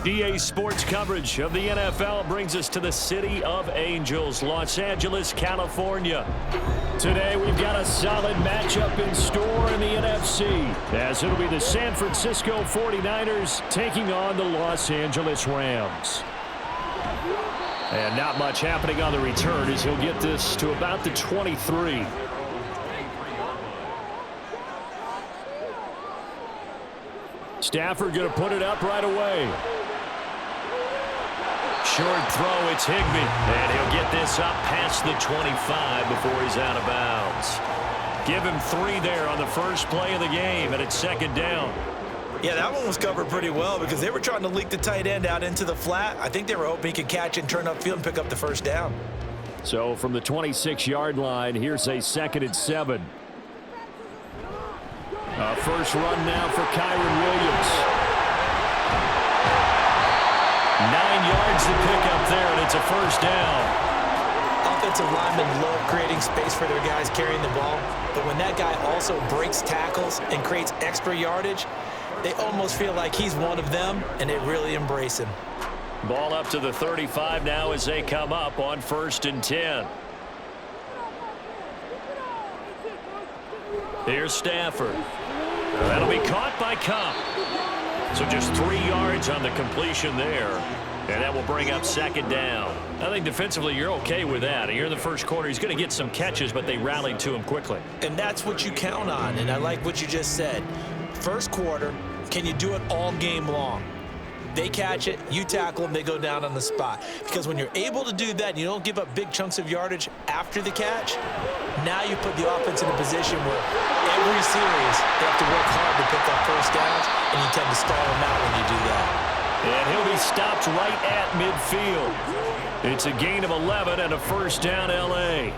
EA Sports coverage of the NFL brings us to the City of Angels, Los Angeles, California. Today we've got a solid matchup in store in the NFC, as it'll be the San Francisco 49ers taking on the Los Angeles Rams. And not much happening on the return as he'll get this to about the 23. Stafford going to put it up right away. Short throw, it's Higbee. And he'll get this up past the 25 before he's out of bounds. Give him 3 there on the first play of the game, and it's second down. Yeah, that one was covered pretty well because they were trying to leak the tight end out into the flat. I think they were hoping he could catch it and turn upfield and pick up the first down. So from the 26-yard line, here's a 2nd and 7. First run now for Kyron Williams. 9 yards to pick up there, and it's a first down. Offensive linemen love creating space for their guys carrying the ball, but when that guy also breaks tackles and creates extra yardage, they almost feel like he's one of them, and they really embrace him. Ball up to the 35 now as they come up on 1st and 10. Here's Stafford. That'll be caught by Cup. So just 3 yards on the completion there. And that will bring up second down. I think defensively you're okay with that. Here in the first quarter, he's going to get some catches, but they rallied to him quickly. And that's what you count on, and I like what you just said. First quarter, can you do it all game long? They catch it, you tackle them, they go down on the spot. Because when you're able to do that and you don't give up big chunks of yardage after the catch, now you put the offense in a position where every series they have to work hard to pick up first downs, and you tend to stall them out when you do that. And he'll be stopped right at midfield. It's a gain of 11 and a first down L.A.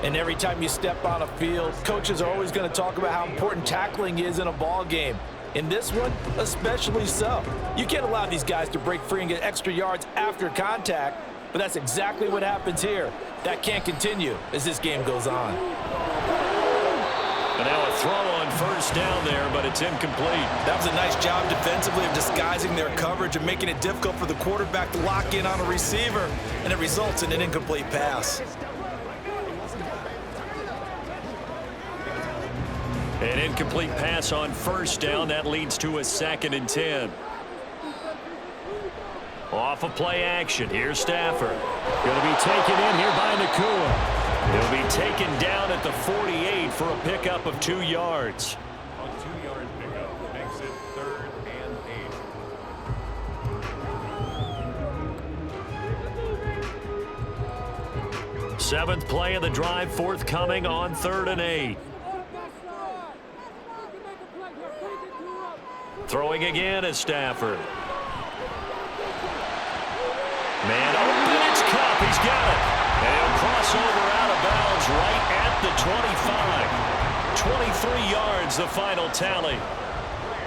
And every time you step on a field, coaches are always going to talk about how important tackling is in a ball game. In this one, especially so. You can't allow these guys to break free and get extra yards after contact, but that's exactly what happens here. That can't continue as this game goes on. And now a throw on first down there, but it's incomplete. That was a nice job defensively of disguising their coverage and making it difficult for the quarterback to lock in on a receiver, and it results in an incomplete pass. An incomplete pass on first down. That leads to a 2nd and 10. Off of play action. Here's Stafford. Going to be taken in here by Nakua. He'll be taken down at the 48 for a pickup of 2 yards. A 2-yard pickup makes it 3rd and 8. 7th play of the drive forthcoming on 3rd and 8. Throwing again is Stafford. Man open, it's Cup. He's got it. And he'll cross over out of bounds right at the 25. 23 yards, the final tally.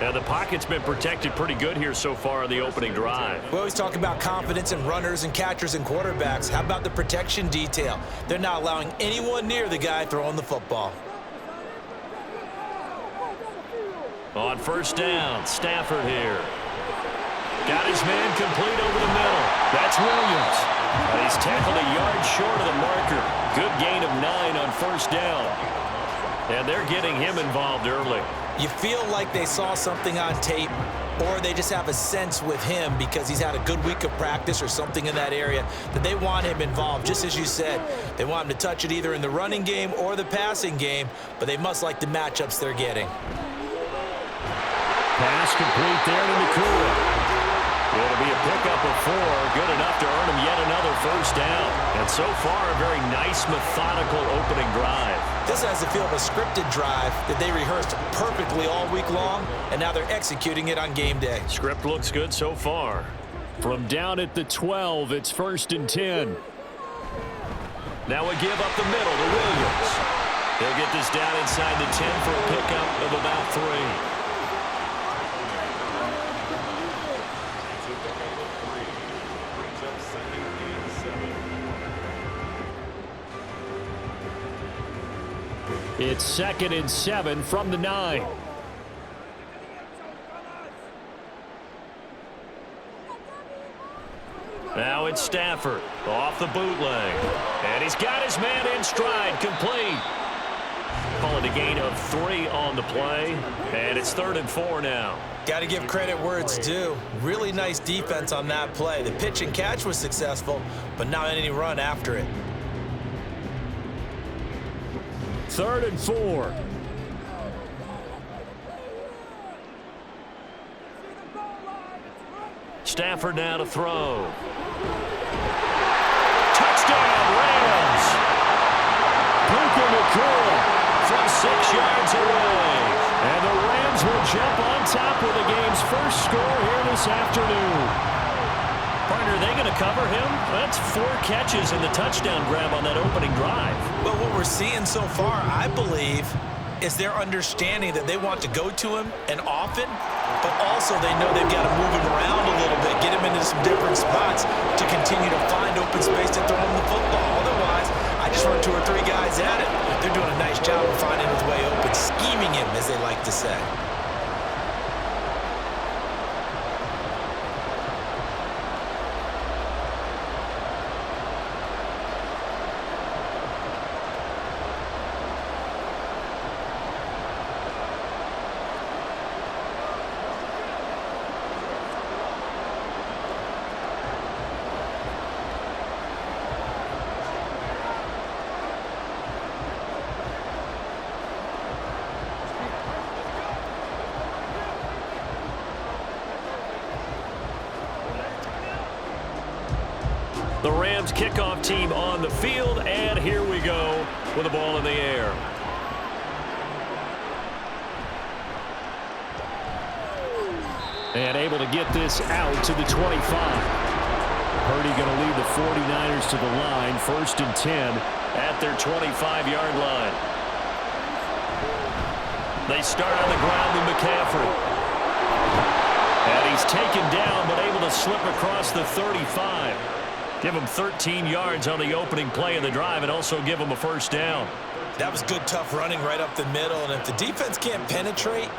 Now, the pocket's been protected pretty good here so far on the opening drive. We always talk about confidence in runners and catchers and quarterbacks. How about the protection detail? They're not allowing anyone near the guy throwing the football. On first down, Stafford here. Got his man complete over the middle. That's Williams. And he's tackled a yard short of the marker. Good gain of 9 on first down. And they're getting him involved early. You feel like they saw something on tape, or they just have a sense with him because he's had a good week of practice or something in that area that they want him involved. Just as you said, they want him to touch it either in the running game or the passing game, but they must like the matchups they're getting. Pass complete there to Nakua. It'll be a pickup of 4, good enough to earn him yet another first down. And so far, a very nice, methodical opening drive. This has the feel of a scripted drive that they rehearsed perfectly all week long, and now they're executing it on game day. Script looks good so far. From down at the 12, it's 1st and 10. Now a give up the middle to Williams. He'll get this down inside the 10 for a pickup of about 3. It's 2nd and 7 from the 9. Now it's Stafford off the bootleg. And he's got his man in stride, complete. Call it a gain of 3 on the play. And it's 3rd and 4 now. Got to give credit where it's due. Really nice defense on that play. The pitch and catch was successful, but not any run after it. 3rd and 4. Stafford now to throw. Touchdown, Rams! Puka Nacua from 6 yards away. And the Rams will jump on top with the game's first score here this afternoon. Partner, are they going to cover him? That's 4 catches and the touchdown grab on that opening drive. Well, what we're seeing so far, I believe, is their understanding that they want to go to him and often, but also they know they've got to move him around a little bit, get him into some different spots to continue to find open space to throw him the football. Otherwise, I just run 2 or 3 guys at it. They're doing a nice job of finding his way open, scheming him, as they like to say. The Rams kickoff team on the field, and here we go with the ball in the air. And able to get this out to the 25. Purdy going to lead the 49ers to the line, 1st and 10 at their 25-yard line. They start on the ground with McCaffrey. And he's taken down, but able to slip across the 35. Give him 13 yards on the opening play of the drive and also give him a 1st down. That was good, tough running right up the middle. And if the defense can't penetrate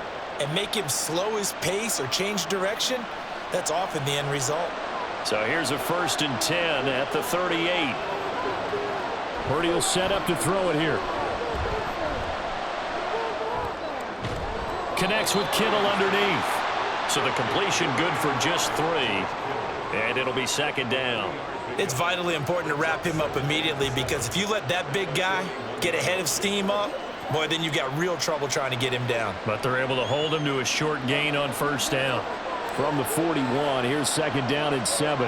and make him slow his pace or change direction, that's often the end result. So here's a 1st and 10 at the 38. Purdy will set up to throw it here. Connects with Kittle underneath. So the completion good for just 3. And it'll be 2nd down. It's vitally important to wrap him up immediately, because if you let that big guy get ahead of steam up, boy, then you've got real trouble trying to get him down. But they're able to hold him to a short gain on 1st down. From the 41, here's 2nd down and 7.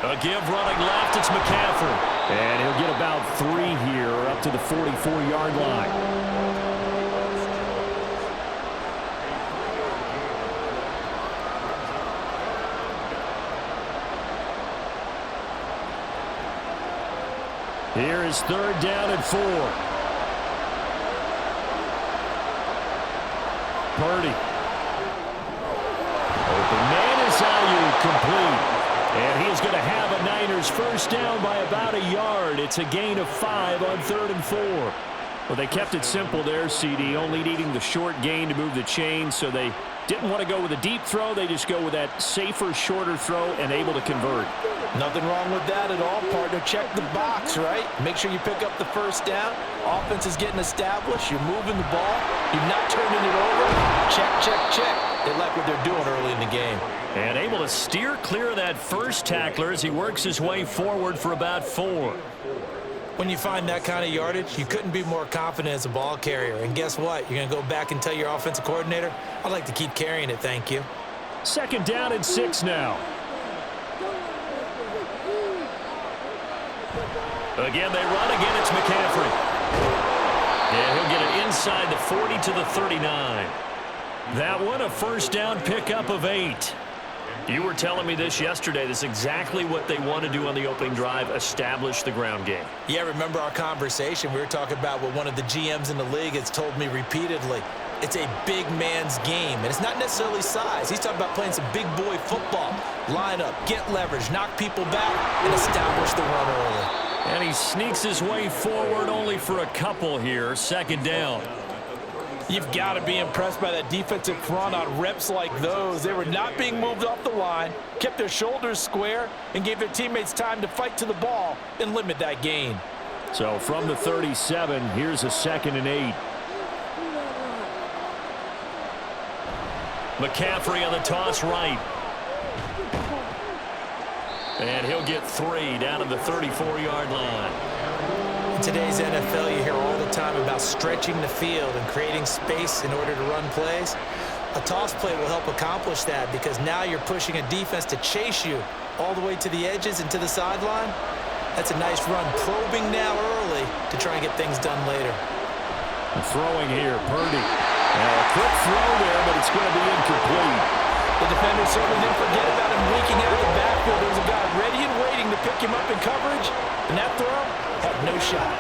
A give running left, it's McCaffrey. And he'll get about 3 here up to the 44-yard line. Here is 3rd down and 4. Purdy. Open man is Ayuk, complete. And he is going to have a Niners 1st down by about a yard. It's a gain of 5 on 3rd and 4. Well, they kept it simple there, CD, only needing the short gain to move the chain, so they didn't want to go with a deep throw. They just go with that safer, shorter throw and able to convert. Nothing wrong with that at all, partner. Check the box, right? Make sure you pick up the 1st down. Offense is getting established. You're moving the ball. You're not turning it over. Check, check, check. They like what they're doing early in the game. And able to steer clear of that first tackler as he works his way forward for about 4. When you find that kind of yardage, you couldn't be more confident as a ball carrier. And guess what? You're going to go back and tell your offensive coordinator, I'd like to keep carrying it, thank you. 2nd down and 6 now. Again, they run. Again, it's McCaffrey. And he'll get it inside the 40 to the 39. That one, a 1st down pickup of 8. You were telling me this yesterday. This is exactly what they want to do on the opening drive, establish the ground game. Yeah, remember our conversation? We were talking about what one of the GMs in the league has told me repeatedly. It's a big man's game, and it's not necessarily size. He's talking about playing some big boy football. Line up, get leverage, knock people back, and establish the run early. And he sneaks his way forward only for a couple here. 2nd down. You've got to be impressed by that defensive front on reps like those. They were not being moved off the line, kept their shoulders square, and gave their teammates time to fight to the ball and limit that gain. So from the 37, here's a 2nd and 8. McCaffrey on the toss right. And he'll get 3 down to the 34-yard line. In today's NFL, you hear all the time about stretching the field and creating space in order to run plays. A toss play will help accomplish that because now you're pushing a defense to chase you all the way to the edges and to the sideline. That's a nice run, probing now early to try and get things done later. Throwing here, Purdy. A quick throw there, but it's going to be incomplete. The defender certainly didn't forget about him leaking out of the backfield. There was a guy ready and waiting to pick him up in coverage, and that throw had no shot.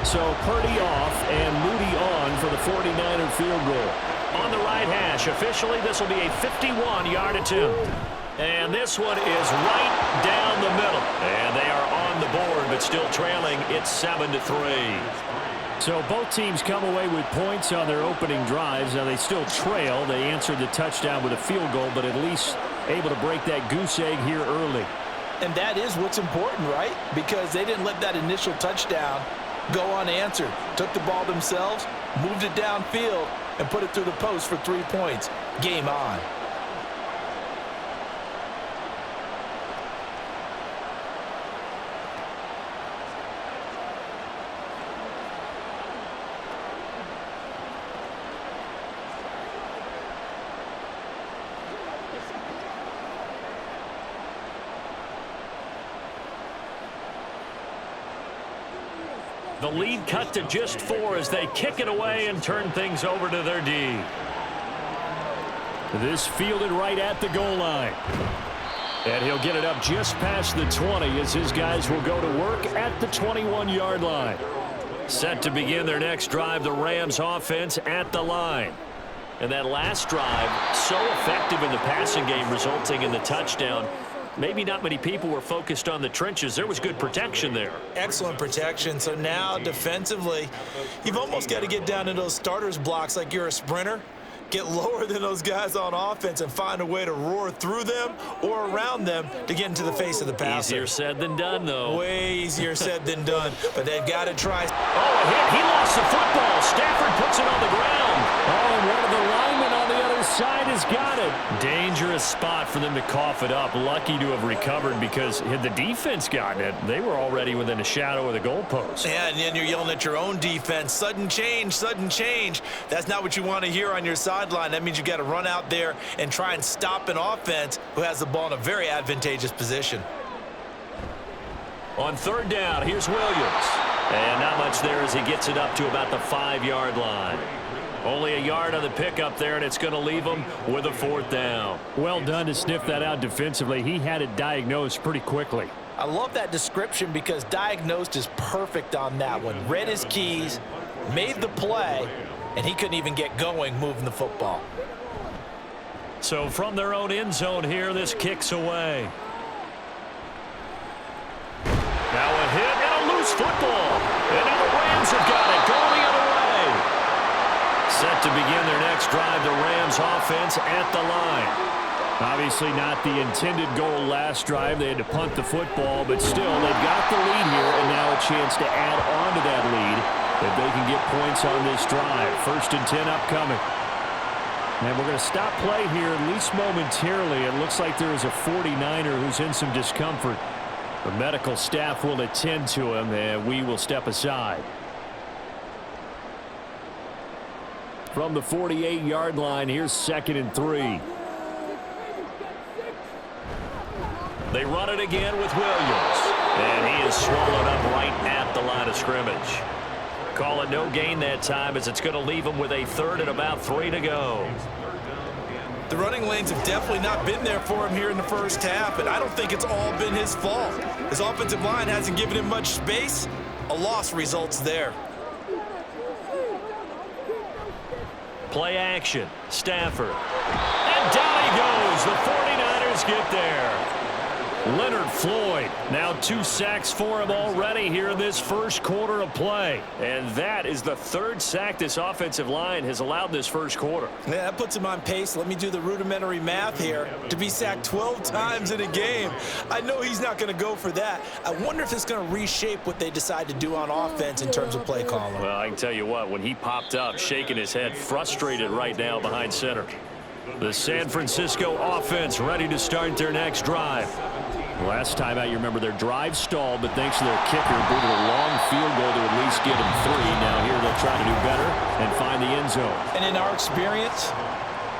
So Purdy off and Moody on for the 49er field goal. On the right hash, officially this will be a 51-yard attempt. And this one is right down the middle. And they are on the board, but still trailing. It's 7-3. So both teams come away with points on their opening drives. Now they still trail. They answered the touchdown with a field goal, but at least able to break that goose egg here early. And that is what's important, right? Because they didn't let that initial touchdown go unanswered. Took the ball themselves, moved it downfield, and put it through the post for 3 points. Game on. The lead cut to just 4 as they kick it away and turn things over to their D. This fielded right at the goal line. And he'll get it up just past the 20 as his guys will go to work at the 21-yard line. Set to begin their next drive, the Rams offense at the line. And that last drive, so effective in the passing game, resulting in the touchdown. Maybe not many people were focused on the trenches. There was good protection there. Excellent protection. So now defensively, you've almost got to get down to those starters blocks like you're a sprinter. Get lower than those guys on offense and find a way to roar through them or around them to get into the face of the passer. Easier said than done, though. Way easier said than done, but they've got to try. Oh, a hit. He lost the football. Stafford puts it on the ground. Oh, and one of the linemen on the other side has got it. Dangerous spot for them to cough it up. Lucky to have recovered because had the defense gotten it, they were already within a shadow of the goalpost. Yeah, and then you're yelling at your own defense. Sudden change, sudden change. That's not what you want to hear on your sideline. That means you got to run out there and try and stop an offense who has the ball in a very advantageous position. On 3rd down, here's Williams. And not much there as he gets it up to about the 5-yard line. Only a yard on the pickup there, and it's going to leave him with a 4th down. Well done to sniff that out defensively. He had it diagnosed pretty quickly. I love that description because diagnosed is perfect on that one. Read his keys, made the play, and he couldn't even get going moving the football. So from their own end zone here, this kicks away. Now a hit and a loose football. And now the Rams have got it. Going the other way. Set to begin their next drive, the Rams offense at the line. Obviously not the intended goal last drive. They had to punt the football, but still they've got the lead here and now a chance to add on to that lead if they can get points on this drive. 1st and 10 upcoming. And we're going to stop play here at least momentarily. It looks like there is a 49er who's in some discomfort. The medical staff will attend to him, and we will step aside. From the 48-yard line, here's 2nd and 3. They run it again with Williams. And he is swallowed up right at the line of scrimmage. Call it no gain that time as it's going to leave him with a 3rd and about 3 to go. The running lanes have definitely not been there for him here in the first half, and I don't think it's all been his fault. His offensive line hasn't given him much space. A loss results there. Play action. Stafford. And down he goes. The 49ers get there. Leonard Floyd, now 2 sacks for him already here in this first quarter of play. And that is the 3rd sack this offensive line has allowed this first quarter. Yeah, that puts him on pace. Let me do the rudimentary math here. To be sacked 12 times in a game, I know he's not going to go for that. I wonder if it's going to reshape what they decide to do on offense in terms of play calling. Well, I can tell you what, when he popped up, shaking his head, frustrated right now behind center. The San Francisco offense ready to start their next drive. Last time out, you remember their drive stalled, but thanks to their kicker, booted a long field goal to at least get them 3. Now here they'll try to do better and find the end zone. And in our experience,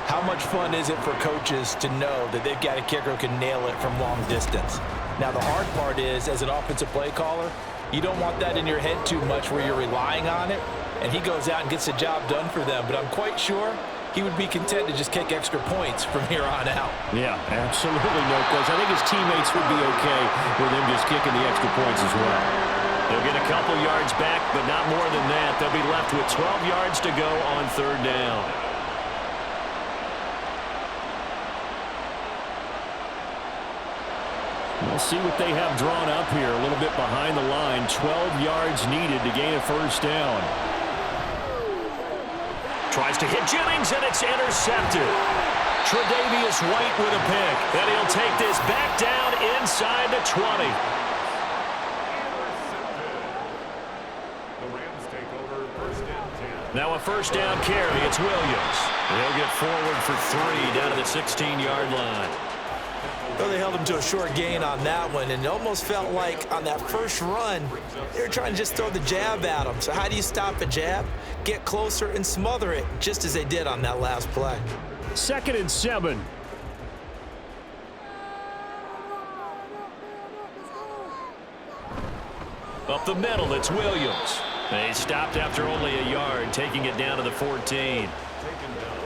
how much fun is it for coaches to know that they've got a kicker who can nail it from long distance? Now, the hard part is, as an offensive play caller, you don't want that in your head too much where you're relying on it, and he goes out and gets the job done for them. But I'm quite sure he would be content to just kick extra points from here on out. Yeah, absolutely no question. I think his teammates would be okay with him just kicking the extra points as well. They'll get a couple yards back, but not more than that. They'll be left with 12 yards to go on 3rd down. We'll see what they have drawn up here. A little bit behind the line. 12 yards needed to gain a 1st down. Tries to hit Jennings, and it's intercepted. Tre'Davious White with a pick, and he'll take this back down inside the 20. The Rams take over 1st and 10. Now a 1st down carry. It's Williams. They'll get forward for 3 down to the 16-yard line. Well, they held him to a short gain on that one, and it almost felt like on that first run, they were trying to just throw the jab at him. So how do you stop a jab? Get closer and smother it, just as they did on that last play. 2nd and 7. Up the middle, it's Williams. They stopped after only a yard, taking it down to the 14.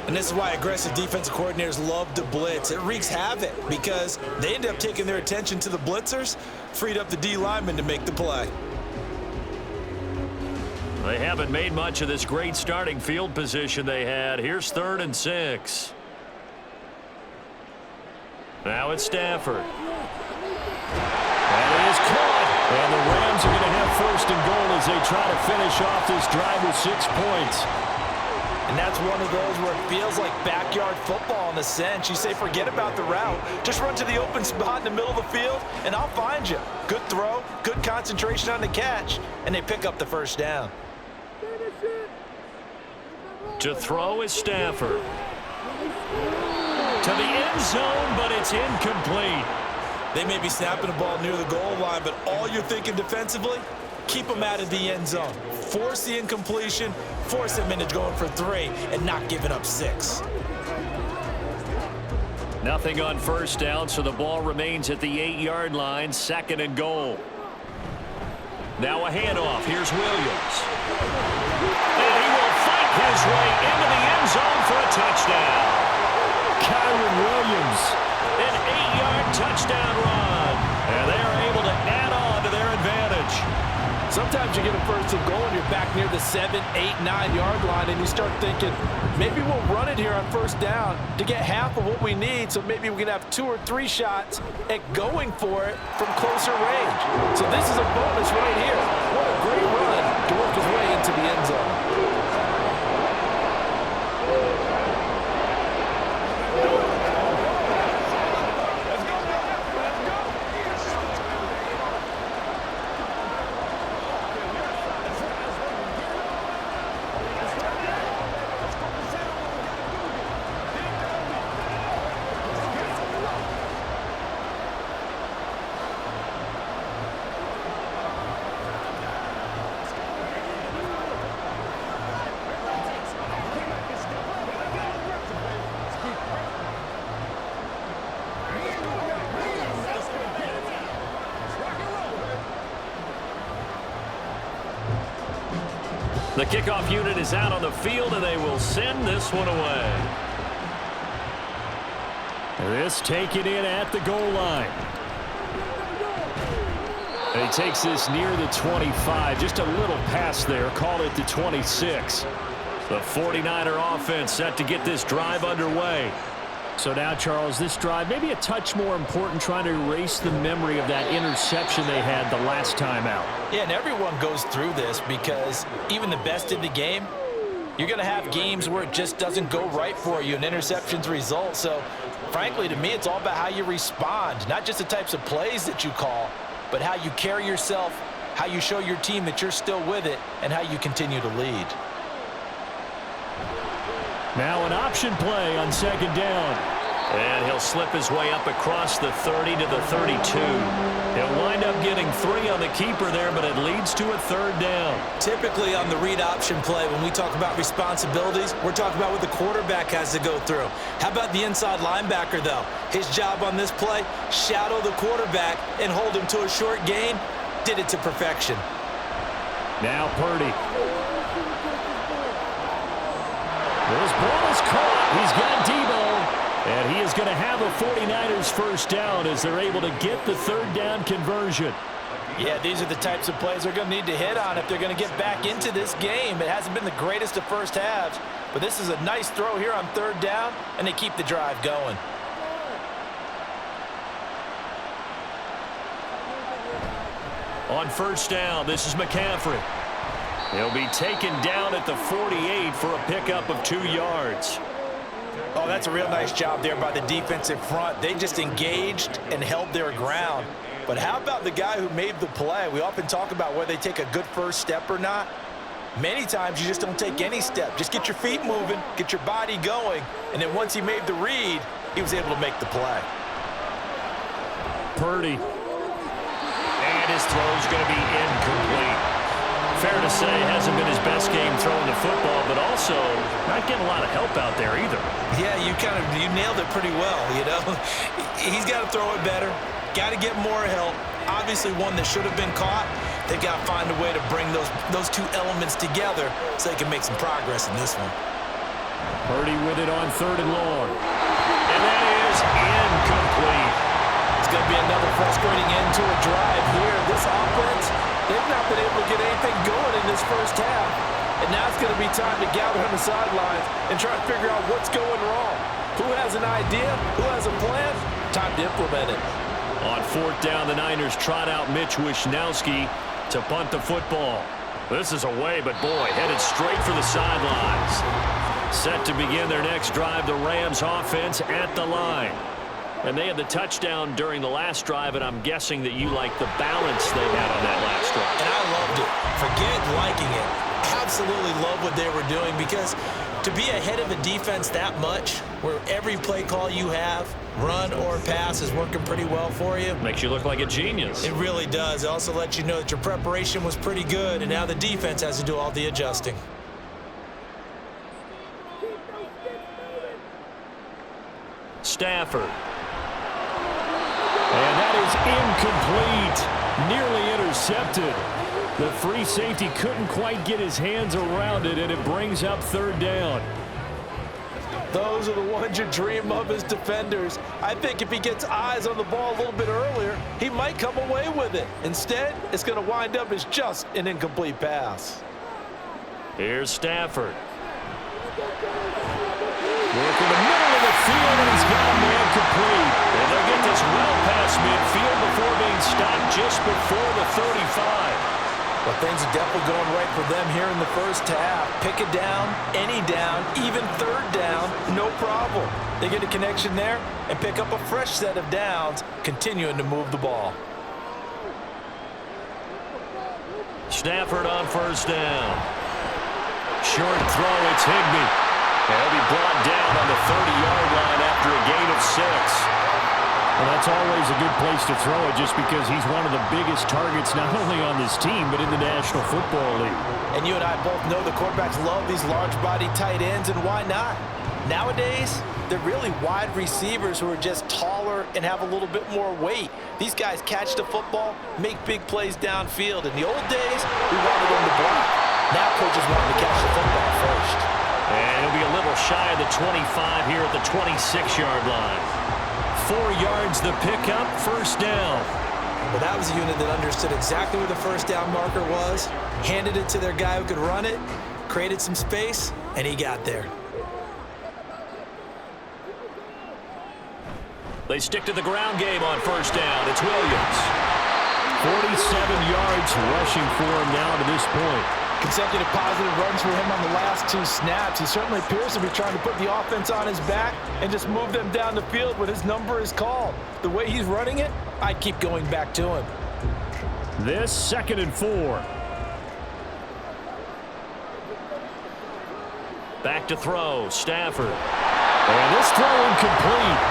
And this is why aggressive defensive coordinators love to blitz. It wreaks havoc because they end up taking their attention to the blitzers, freed up the D lineman to make the play. They haven't made much of this great starting field position they had. Here's 3rd and 6. Now it's Stafford. That is caught. And the Rams are going to have 1st and goal as they try to finish off this drive with 6 points. And that's one of those where it feels like backyard football in a sense. You say, forget about the route. Just run to the open spot in the middle of the field, and I'll find you. Good throw, good concentration on the catch, and they pick up the 1st down. To throw is Stafford. To the end zone, but it's incomplete. They may be snapping the ball near the goal line, but all you're thinking defensively, keep them out of the end zone. Force the incompletion, force them into going for 3, and not giving up 6. Nothing on 1st down, so the ball remains at the 8-yard line, 2nd and goal. Now a handoff. Here's Williams. And he will fight his way into the end zone for a touchdown. Kyron Williams, an 8-yard touchdown run. And they are able to add on to their advantage. Sometimes you get a 1st and goal and you're back near the 7, 8, 9-yard line, and you start thinking, maybe we'll run it here on 1st down to get half of what we need, so maybe we can have 2 or 3 shots at going for it from closer range. So this is a bonus right here. What a great run to work his way into the end zone. The kickoff unit is out on the field, and they will send this one away. This taken in at the goal line. And he takes this near the 25, just a little past there, call it the 26. The 49er offense set to get this drive underway. So now, Charles, this drive maybe a touch more important, trying to erase the memory of that interception they had the last time out. Yeah, and everyone goes through this because even the best in the game, you're going to have games where it just doesn't go right for you and interceptions result. So, frankly, to me, it's all about how you respond, not just the types of plays that you call, but how you carry yourself, how you show your team that you're still with it, and how you continue to lead. Now an option play on second down. And he'll slip his way up across the 30 to the 32. He'll wind up getting 3 on the keeper there, but it leads to a third down. Typically on the read option play, when we talk about responsibilities, we're talking about what the quarterback has to go through. How about the inside linebacker, though? His job on this play, shadow the quarterback and hold him to a short gain. Did it to perfection. Now Purdy. This ball is caught. He's got Debo. And he is going to have a 49ers first down as they're able to get the third down conversion. Yeah, these are the types of plays they're going to need to hit on if they're going to get back into this game. It hasn't been the greatest of first halves, but this is a nice throw here on third down, and they keep the drive going. On first down, this is McCaffrey. He'll be taken down at the 48 for a pickup of 2 yards. Oh, that's a real nice job there by the defensive front. They just engaged and held their ground. But how about the guy who made the play? We often talk about whether they take a good first step or not. Many times you just don't take any step. Just get your feet moving, get your body going, and then once he made the read, he was able to make the play. Purdy. And his throw's going to be incomplete. Fair to say, hasn't been his best game throwing the football, but also not getting a lot of help out there either. Yeah, you nailed it pretty well, you know. He's got to throw it better, got to get more help. Obviously one that should have been caught. They've got to find a way to bring those two elements together so they can make some progress in this one. Purdy with it on third and long. And that is incomplete. It's going to be another frustrating end to a drive here. This offense, they've not been able to get anything going in this first half. And now it's going to be time to gather on the sidelines and try to figure out what's going wrong. Who has an idea? Who has a plan? Time to implement it. On fourth down, the Niners trot out Mitch Wishnowski to punt the football. This is away, but boy, headed straight for the sidelines. Set to begin their next drive, the Rams offense at the line. And they had the touchdown during the last drive, and I'm guessing that you like the balance they had on that last drive. And I loved it. Forget liking it. Absolutely love what they were doing, because to be ahead of a defense that much, where every play call you have, run or pass, is working pretty well for you. Makes you look like a genius. It really does. It also lets you know that your preparation was pretty good, and now the defense has to do all the adjusting. Stafford. And that is incomplete. Nearly intercepted. The free safety couldn't quite get his hands around it, and it brings up third down. Those are the ones you dream of as defenders. I think if he gets eyes on the ball a little bit earlier, he might come away with it. Instead, it's going to wind up as just an incomplete pass. Here's Stafford. Work in the middle of the field, and he's got a man complete. And they'll get this well past midfield before being stopped just before the 35. Well, things are definitely going right for them here in the first half. Pick a down, any down, even third down, no problem. They get a connection there and pick up a fresh set of downs, continuing to move the ball. Stafford on first down. Short throw, it's Higbee. He'll be brought down on the 30-yard line after a gain of 6. Well, that's always a good place to throw it, just because he's one of the biggest targets not only on this team but in the National Football League. And you and I both know the quarterbacks love these large-body tight ends, and why not? Nowadays, they're really wide receivers who are just taller and have a little bit more weight. These guys catch the football, make big plays downfield. In the old days, we wanted them to block. Now coaches want them to catch the football first. And he'll be a little shy of the 25 here at the 26-yard line. 4 yards the pickup, first down. Well, that was a unit that understood exactly where the first down marker was, handed it to their guy who could run it, created some space, and he got there. They stick to the ground game on first down. It's Williams. 47 yards rushing for him now to this point. Consecutive positive runs for him on the last 2 snaps. He certainly appears to be trying to put the offense on his back and just move them down the field when his number is called. The way he's running it, I'd keep going back to him. This 2nd and 4. Back to throw, Stafford. And this throw incomplete.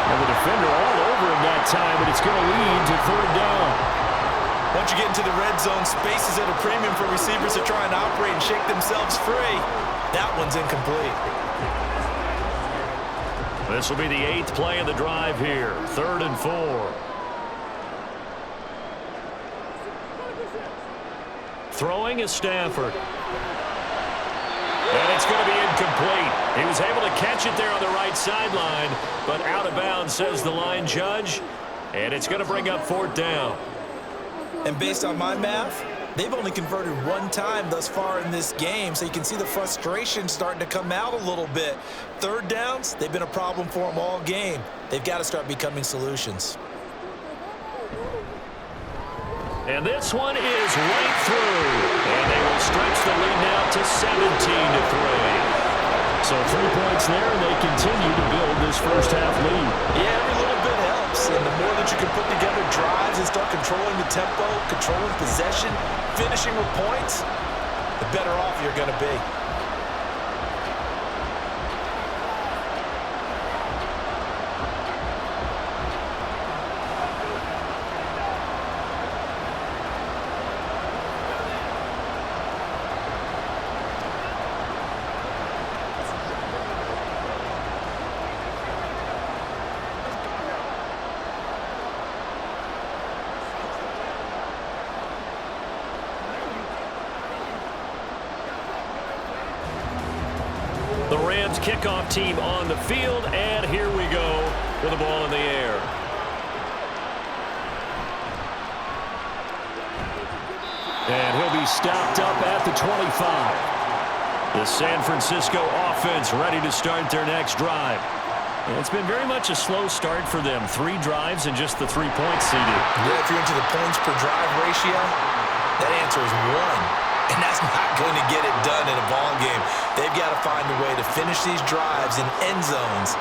And the defender all over him that time, but it's going to lead to 3rd down. Once you get into the red zone, space is at a premium for receivers to try and operate and shake themselves free. That one's incomplete. This will be the 8th play of the drive here. 3rd and 4. Throwing is Stafford. And it's going to be incomplete. He was able to catch it there on the right sideline, but out of bounds, says the line judge. And it's going to bring up 4th down. And based on my math, they've only converted 1 time thus far in this game, so you can see the frustration starting to come out a little bit. 3rd downs, they've been a problem for them all game. They've got to start becoming solutions. And this one is right through. And they will stretch the lead now to 17-3. So 3 points there, and they continue to build this first half lead. Yeah, every little bit helps. And the more that you can put together drives and start controlling the tempo, controlling possession, finishing with points, the better off you're going to be. The Rams kickoff team on the field, and here we go with the ball in the air. And he'll be stopped up at the 25. The San Francisco offense ready to start their next drive. And it's been very much a slow start for them. 3 drives and just the 3 points seeded. Yeah, if you're into the points per drive ratio, that answer is 1. And that's not going to get it done in a ball game. They've got to find a way to finish these drives in end zones,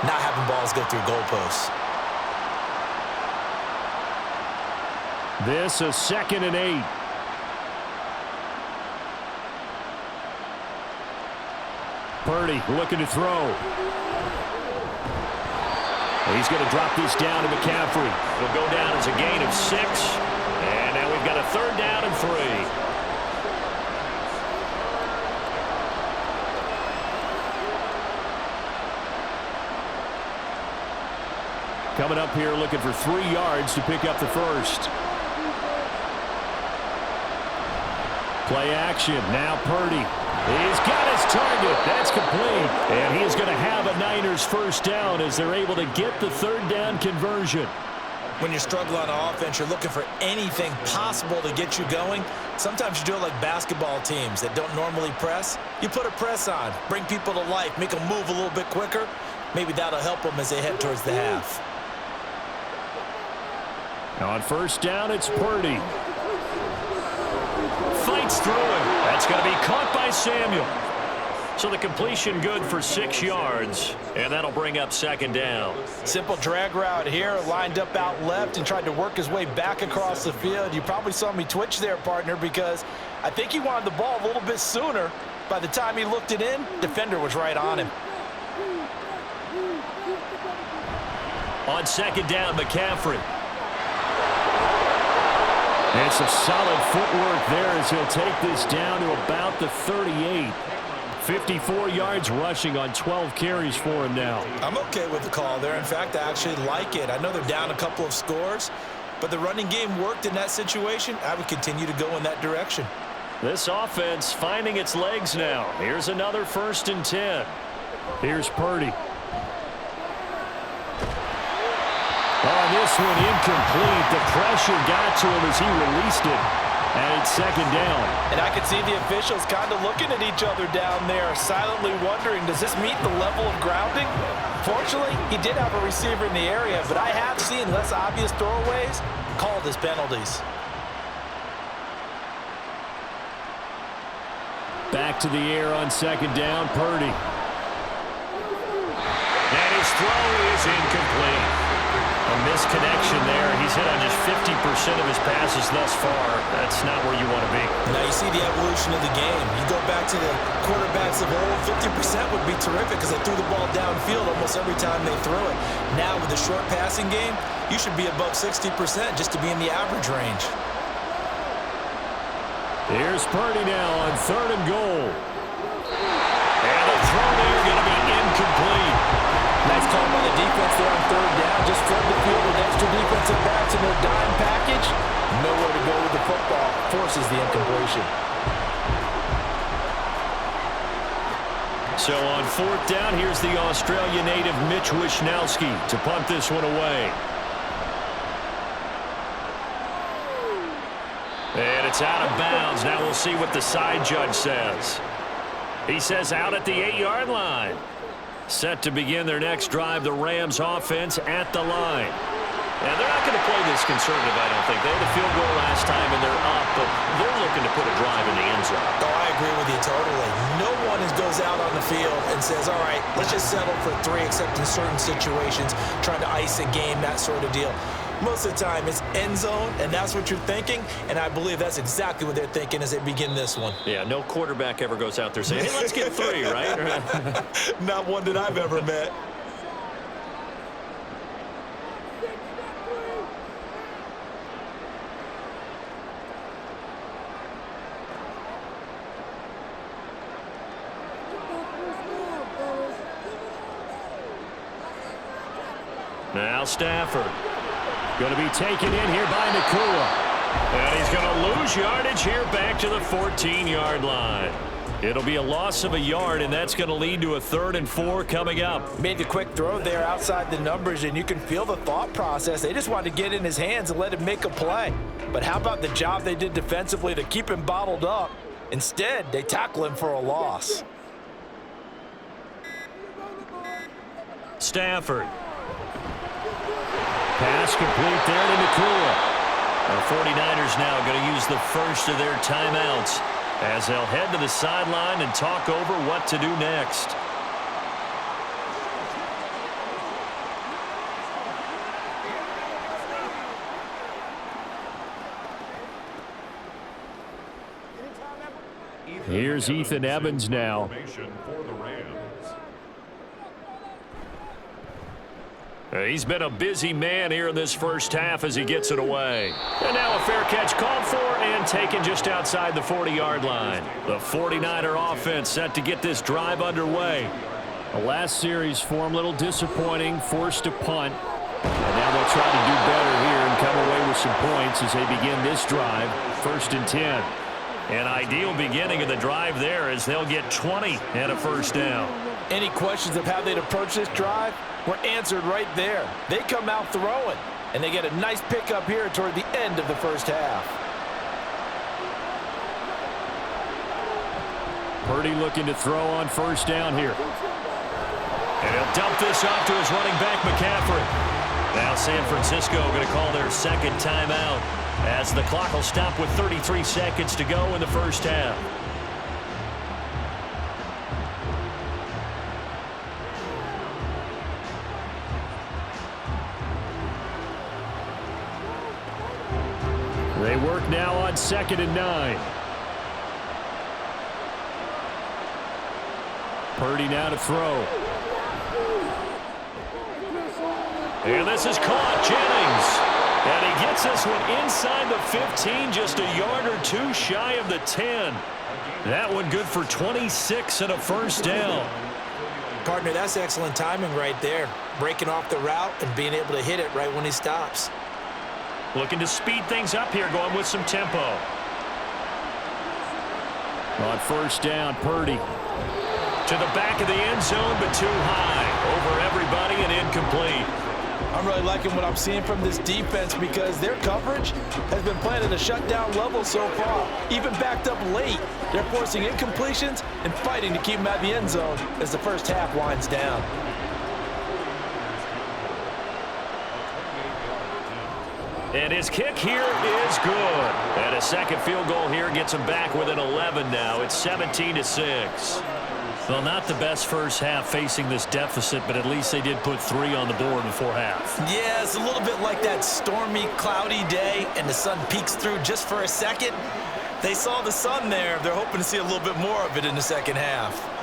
not having balls go through goalposts. This is 2nd and 8. Purdy looking to throw. He's going to drop this down to McCaffrey. It'll go down as a gain of 6. And now we've got a 3rd down and 3. Coming up here looking for 3 yards to pick up the first. Play action. Now Purdy. He's got his target. That's complete. And he's going to have a Niners first down as they're able to get the 3rd down conversion. When you're struggling on offense, you're looking for anything possible to get you going. Sometimes you do it like basketball teams that don't normally press. You put a press on, bring people to life, make them move a little bit quicker. Maybe that'll help them as they head towards the half. Now on first down, it's Purdy. Fights through him. That's going to be caught by Samuel. So the completion good for 6 yards, and that'll bring up 2nd down. Simple drag route here, lined up out left and tried to work his way back across the field. You probably saw me twitch there, partner, because I think he wanted the ball a little bit sooner. By the time he looked it in, defender was right on him. On 2nd down, McCaffrey. And some solid footwork there as he'll take this down to about the 38. 54 yards rushing on 12 carries for him now. I'm okay with the call there. In fact, I actually like it. I know they're down a couple of scores, but the running game worked in that situation. I would continue to go in that direction. This offense finding its legs now. Here's another 1st and 10. Here's Purdy. Oh, this one incomplete. The pressure got to him as he released it. And it's second down. And I could see the officials kind of looking at each other down there, silently wondering, does this meet the level of grounding? Fortunately, he did have a receiver in the area, but I have seen less obvious throwaways called as penalties. Back to the air on second down, Purdy. And his throw is incomplete. A misconnection there. He's hit on just 50% of his passes thus far. That's not where you want to be. Now you see the evolution of the game. You go back to the quarterbacks of old, 50% would be terrific because they threw the ball downfield almost every time they threw it. Now with the short passing game, you should be above 60% just to be in the average range. Here's Purdy now on 3rd and goal. And the throw there going to be incomplete. Nice call by the defense there on 3rd down. Just flood the field with extra defensive backs in their dime package. Nowhere to go with the football. Forces the incompletion. So on 4th down, here's the Australia native Mitch Wishnowsky to punt this one away. And it's out of bounds. Now we'll see what the side judge says. He says out at the 8-yard line. Set to begin their next drive, the Rams offense at the line. And they're not going to play this conservative, I don't think. They had a field goal last time, and they're up, but they're looking to put a drive in the end zone. Oh, I agree with you totally. No one goes out on the field and says, all right, let's just settle for 3, except in certain situations, trying to ice a game, that sort of deal. Most of the time, it's end zone, and that's what you're thinking, and I believe that's exactly what they're thinking as they begin this one. Yeah, no quarterback ever goes out there saying, hey, let's get 3, right? Not one that I've ever met. Now Stafford. Going to be taken in here by Nakua. And he's going to lose yardage here back to the 14-yard line. It'll be a loss of a yard, and that's going to lead to a 3rd and 4 coming up. Made the quick throw there outside the numbers, and you can feel the thought process. They just wanted to get in his hands and let him make a play. But how about the job they did defensively to keep him bottled up? Instead, they tackle him for a loss. Stafford. Pass complete there to Nakua. The 49ers now going to use the first of their timeouts as they'll head to the sideline and talk over what to do next. Here's Ethan Evans now. For the Rams. He's been a busy man here in this first half as he gets it away. And now a fair catch called for and taken just outside the 40-yard line. The 49er offense set to get this drive underway. The last series for him, a little disappointing, forced to punt. And now they'll try to do better here and come away with some points as they begin this drive, 1st and 10. An ideal beginning of the drive there as they'll get 20 and a first down. Any questions of how they'd approach this drive were answered right there. They come out throwing, and they get a nice pickup here toward the end of the first half. Purdy looking to throw on 1st down here. And he'll dump this off to his running back, McCaffrey. Now San Francisco going to call their 2nd timeout as the clock will stop with 33 seconds to go in the first half. They work now on 2nd and 9. Purdy now to throw. And this is caught. Jennings. And he gets this one inside the 15, just a yard or 2 shy of the 10. That one good for 26 and a first down. Partner, that's excellent timing right there. Breaking off the route and being able to hit it right when he stops. Looking to speed things up here, going with some tempo. On 1st down, Purdy. To the back of the end zone, but too high. Over everybody and incomplete. I'm really liking what I'm seeing from this defense because their coverage has been playing at a shutdown level so far. Even backed up late, they're forcing incompletions and fighting to keep them at the end zone as the first half winds down. And his kick here is good. And a second field goal here gets him back within 11 now. It's 17-6. Well, not the best first half facing this deficit, but at least they did put 3 on the board before half. Yeah, it's a little bit like that stormy, cloudy day, and the sun peeks through just for a second. They saw the sun there. They're hoping to see a little bit more of it in the second half.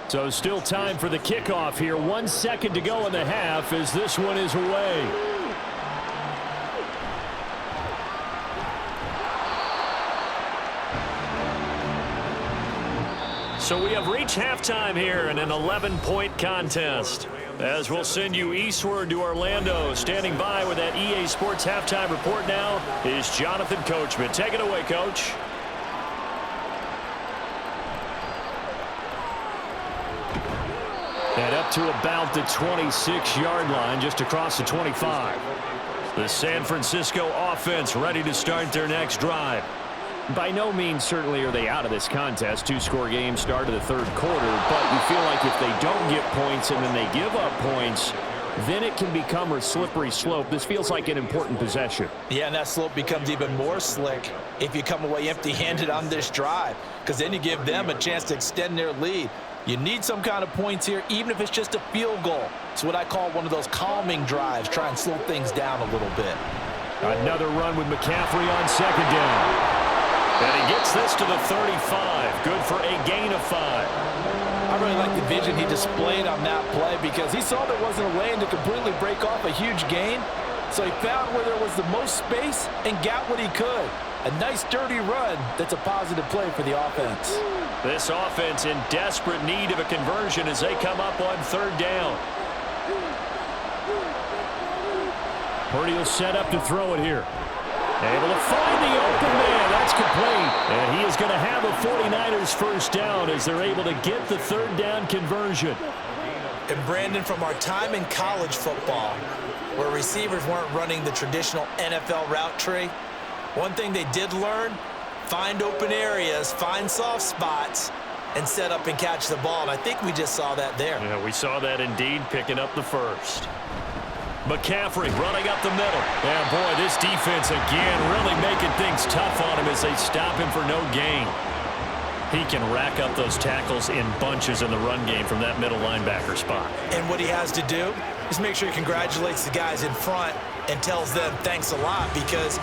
So still time for the kickoff here. 1 second to go in the half as this one is away. So we have reached halftime here in an 11-point contest. As we'll send you eastward to Orlando. Standing by with that EA Sports halftime report now is Jonathan Coachman. Take it away, Coach. And up to about the 26-yard line, just across the 25. The San Francisco offense ready to start their next drive. By no means certainly are they out of this contest. 2-score game start of the third quarter, but you feel like if they don't get points and then they give up points, then it can become a slippery slope. This feels like an important possession. Yeah, and that slope becomes even more slick if you come away empty-handed on this drive, because then you give them a chance to extend their lead. You need some kind of points here, even if it's just a field goal. It's what I call one of those calming drives. Try and slow things down a little bit. Another run with McCaffrey on second down. And he gets this to the 35. Good for a gain of 5. I really like the vision he displayed on that play because he saw there wasn't a lane to completely break off a huge gain. So he found where there was the most space and got what he could. A nice, dirty run that's a positive play for the offense. This offense in desperate need of a conversion as they come up on third down. Purdy will set up to throw it here. Able to find the open man. That's complete. And he is going to have a 49ers first down as they're able to get the third down conversion. And Brandon, from our time in college football, where receivers weren't running the traditional NFL route tree, one thing they did learn, find open areas, find soft spots, and set up and catch the ball. And I think we just saw that there. Yeah, we saw that indeed, picking up the first. McCaffrey running up the middle. Yeah, boy, this defense again really making things tough on him as they stop him for no gain. He can rack up those tackles in bunches in the run game from that middle linebacker spot. And what he has to do is make sure he congratulates the guys in front and tells them thanks a lot, because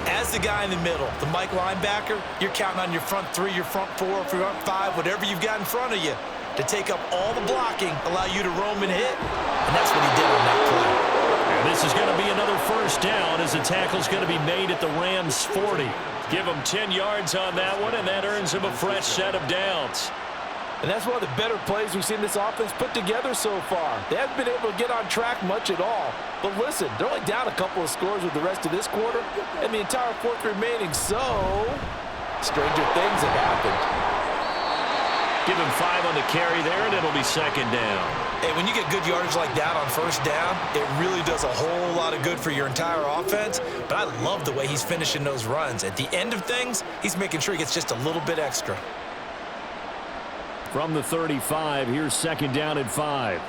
as the guy in the middle, the Mike linebacker, you're counting on your front 3, your front 4, front 5, whatever you've got in front of you to take up all the blocking, allow you to roam and hit. And that's what he did on that play. And this is going to be another first down as the tackle's going to be made at the Rams' 40. Give him 10 yards on that one, and that earns him a fresh set of downs. And that's one of the better plays we've seen this offense put together so far. They haven't been able to get on track much at all. But listen, they're only down a couple of scores with the rest of this quarter and the entire fourth remaining. So, stranger things have happened. Give him 5 on the carry there, and it'll be second down. Hey, when you get good yardage like that on first down, it really does a whole lot of good for your entire offense. But I love the way he's finishing those runs. At the end of things, he's making sure he gets just a little bit extra. From the 35, here's second down at 5.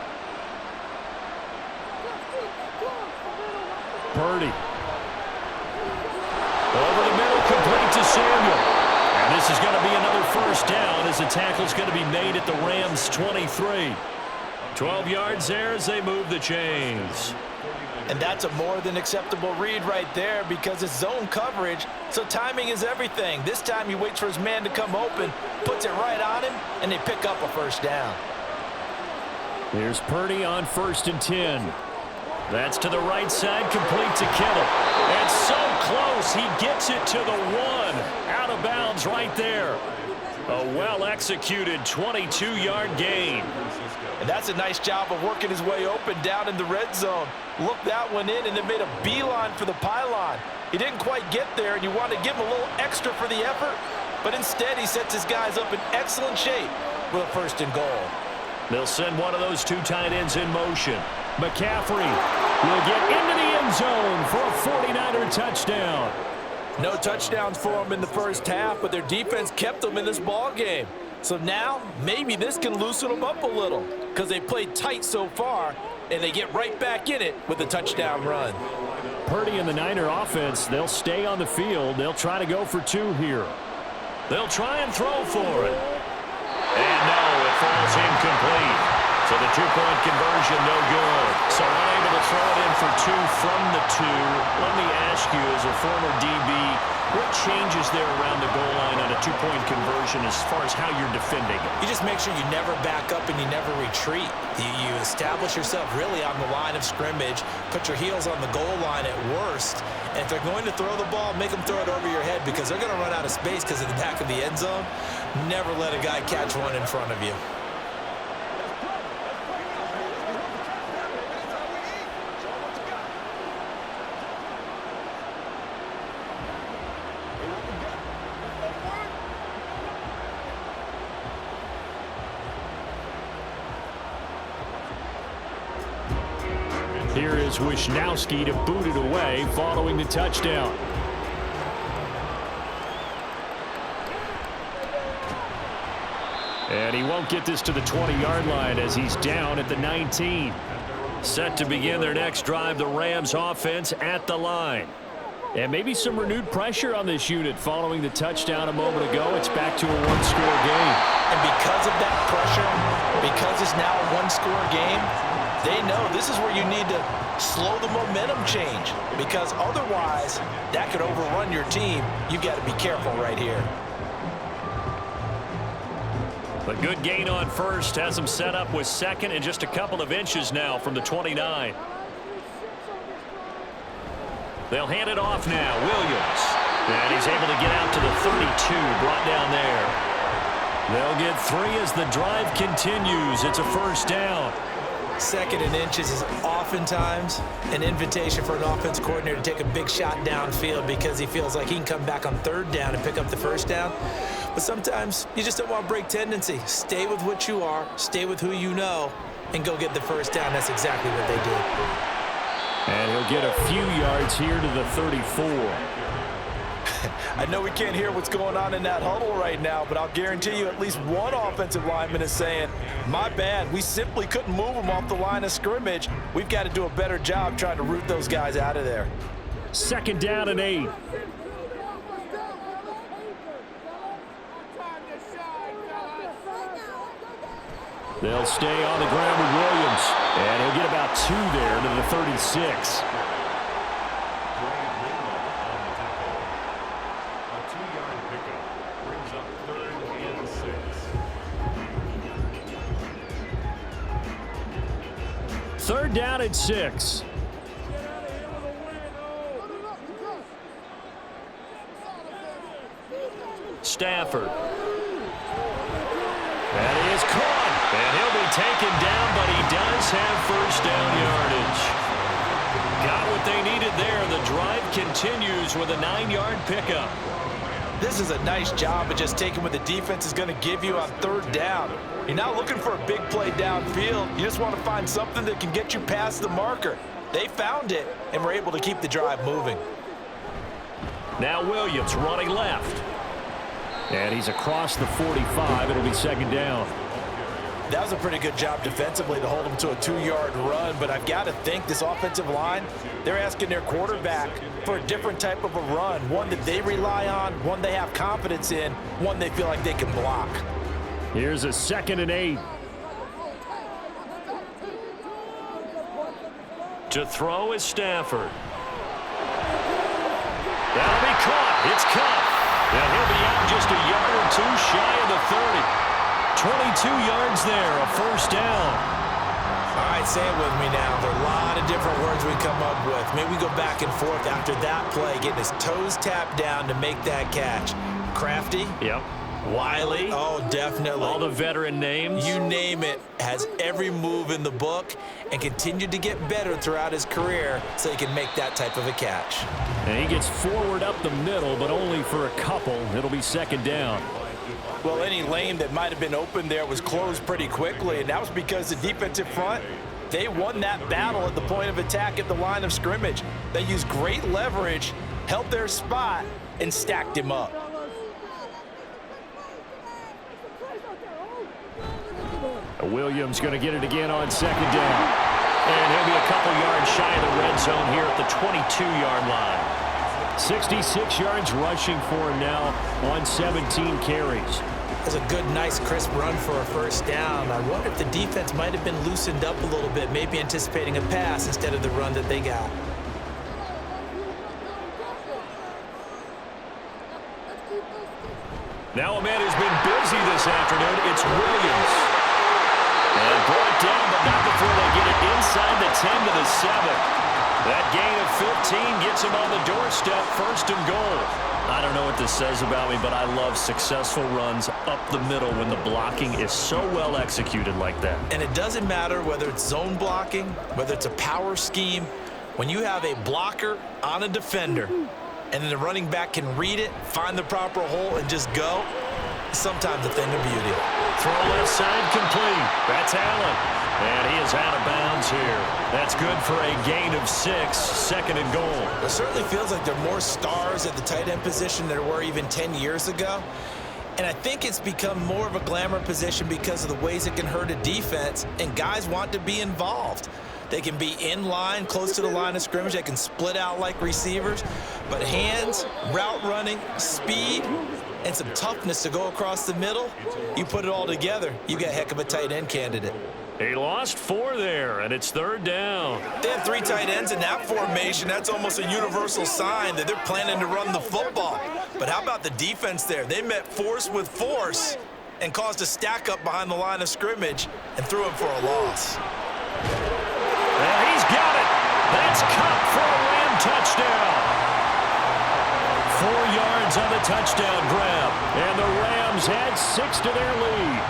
Purdy. Over the middle, complete to Samuel. And this is going to be another first down as the tackle's going to be made at the Rams' 23. 12 yards there as they move the chains. And that's a more than acceptable read right there because it's zone coverage, so timing is everything. This time he waits for his man to come open, puts it right on him, and they pick up a first down. Here's Purdy on 1st and 10. That's to the right side, complete to Kittle. And so close, he gets it to the 1. Out of bounds right there. A well-executed 22-yard gain. And that's a nice job of working his way open down in the red zone. Looked that one in and then made a beeline for the pylon. He didn't quite get there, and you want to give him a little extra for the effort, but instead he sets his guys up in excellent shape with a 1st and goal. They'll send one of those 2 tight ends in motion. McCaffrey will get into the end zone for a 49er touchdown. No touchdowns for them in the first half, but their defense kept them in this ball game. So now, maybe this can loosen them up a little because they played tight so far, and they get right back in it with a touchdown run. Purdy and the Niner offense, they'll stay on the field. They'll try to go for 2 here. They'll try and throw for it. And no, it falls incomplete. So the 2-point conversion, no good. So unable to throw it in for 2 from the 2. Let me ask you, as a former DB, what changes there around the goal line on a 2-point conversion as far as how you're defending it? You just make sure you never back up and you never retreat. You establish yourself really on the line of scrimmage, put your heels on the goal line at worst, and if they're going to throw the ball, make them throw it over your head because they're going to run out of space because of the back of the end zone. Never let a guy catch one in front of you. Here is Wisnowski to boot it away following the touchdown. And he won't get this to the 20-yard line as he's down at the 19. Set to begin their next drive, the Rams offense at the line. And maybe some renewed pressure on this unit following the touchdown a moment ago. It's back to a 1-score game. And because of that pressure, because it's now a 1-score game, they know this is where you need to slow the momentum change because otherwise that could overrun your team. You've got to be careful right here. A good gain on first has him set up with 2nd and just a couple of inches now from the 29. They'll hand it off now. Williams. And he's able to get out to the 32, brought down there. They'll get 3 as the drive continues. It's a 1st down. 2nd and inches is oftentimes an invitation for an offense coordinator to take a big shot downfield because he feels like he can come back on 3rd down and pick up the 1st down. But sometimes you just don't want to break tendency. Stay with what you are, stay with who you know, and go get the 1st down. That's exactly what they did. And he'll get a few yards here to the 34. I know we can't hear what's going on in that huddle right now, but I'll guarantee you at least one offensive lineman is saying, my bad, we simply couldn't move them off the line of scrimmage. We've got to do a better job trying to root those guys out of there. 2nd down and 8. They'll stay on the ground with Williams, and he'll get about 2 there to the 36. Third down at 6. Stafford. That is caught. And he'll be taken down, but he does have 1st down yardage. Got what they needed there. The drive continues with a 9-yard pickup. This is a nice job of just taking what the defense is going to give you on 3rd down. You're not looking for a big play downfield. You just want to find something that can get you past the marker. They found it and were able to keep the drive moving. Now Williams running left. And he's across the 45. It'll be 2nd down. That was a pretty good job defensively to hold them to a 2-yard run, but I've got to think this offensive line, they're asking their quarterback for a different type of a run, one that they rely on, one they have confidence in, one they feel like they can block. Here's a 2nd and 8. To throw is Stafford. That'll be caught. It's caught. And he'll be out just a yard or 2 shy of the 30. 22 yards there, a 1st down. All right, say it with me now. There are a lot of different words we come up with. Maybe we go back and forth after that play, getting his toes tapped down to make that catch. Crafty? Yep. Wiley? Oh, definitely. All the veteran names. You name it. Has every move in the book and continued to get better throughout his career so he can make that type of a catch. And he gets forward up the middle, but only for a couple. It'll be second down. Well, any lane that might have been open there was closed pretty quickly, and that was because the defensive front, they won that battle at the point of attack at the line of scrimmage. They used great leverage, held their spot, and stacked him up. Williams going to get it again on second down. And he'll be a couple yards shy of the red zone here at the 22-yard line. 66 yards rushing for him now on 17 carries. That's a good, nice, crisp run for a first down. I wonder if the defense might have been loosened up a little bit, maybe anticipating a pass instead of the run that they got. Now a man who's been busy this afternoon, it's Williams. And brought down, but not before they get it inside the 10 to the 7. That gain of 15 gets him on the doorstep, first and goal. I don't know what this says about me, but I love successful runs up the middle when the blocking is so well executed like that. And it doesn't matter whether it's zone blocking, whether it's a power scheme. When you have a blocker on a defender, and then the running back can read it, find the proper hole, and just go, sometimes a thing of beauty. Throw left side complete. That's Allen. And he is out of bounds here. That's good for a gain of 6, second and goal. It certainly feels like there are more stars at the tight end position than there were even 10 years ago. And I think it's become more of a glamour position because of the ways it can hurt a defense, and guys want to be involved. They can be in line, close to the line of scrimmage. They can split out like receivers. But hands, route running, speed, and some toughness to go across the middle, you put it all together, you got a heck of a tight end candidate. He lost 4 there, and it's third down. They have 3 tight ends in that formation. That's almost a universal sign that they're planning to run the football. But how about the defense there? They met force with force and caused a stack up behind the line of scrimmage and threw him for a loss. And he's got it. That's Cup for a Ram touchdown. 4 yards on the touchdown grab. And the Rams add 6 to their lead.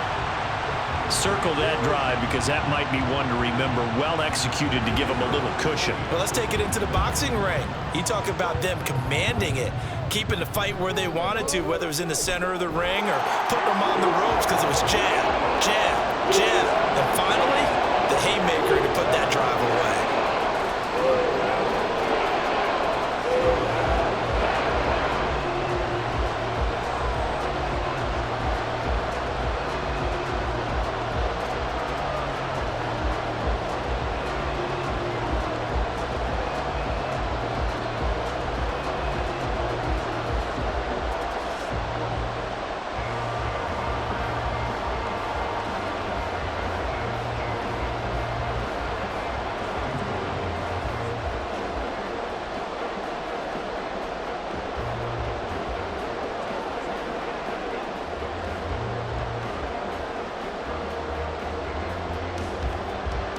Circle that drive because that might be one to remember. Well executed to give them a little cushion. Well, let's take it into the boxing ring. You talk about them commanding it, keeping the fight where they wanted to, whether it was in the center of the ring or putting them on the ropes because it was jab, jab, jab. And finally, the haymaker to put that drive away.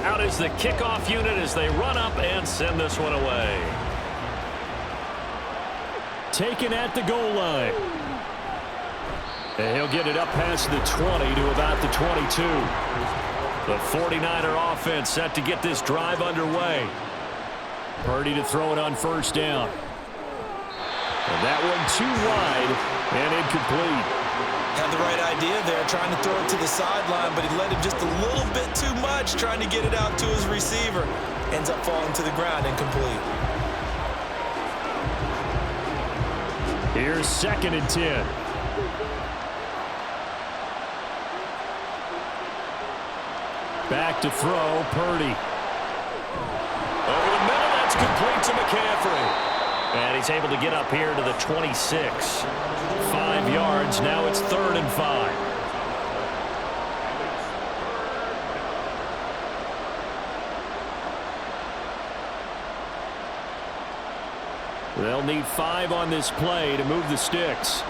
Out is the kickoff unit as they run up and send this one away. Taken at the goal line. And he'll get it up past the 20 to about the 22. The 49er offense set to get this drive underway. Purdy to throw it on first down. And that one too wide and incomplete. Had the right idea there, trying to throw it to the sideline, but he let him just a little bit too much, trying to get it out to his receiver. Ends up falling to the ground, incomplete. Here's second and 10. Back to throw, Purdy. Over the middle, that's complete to McCaffrey. And he's able to get up here to the 26. 5 yards, now it's 3rd and 5. They'll need 5 on this play to move the sticks.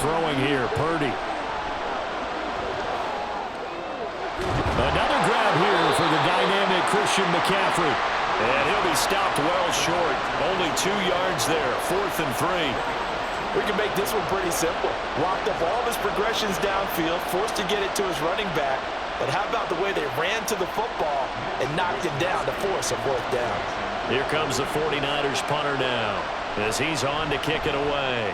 Throwing here, Purdy. Another grab here for the dynamic Christian McCaffrey. And he'll be stopped well short. Only 2 yards there, 4th and 3. We can make this one pretty simple. Locked up all of his progressions downfield, forced to get it to his running back. But how about the way they ran to the football and knocked him down to force a 4th down? Here comes the 49ers punter now as he's on to kick it away.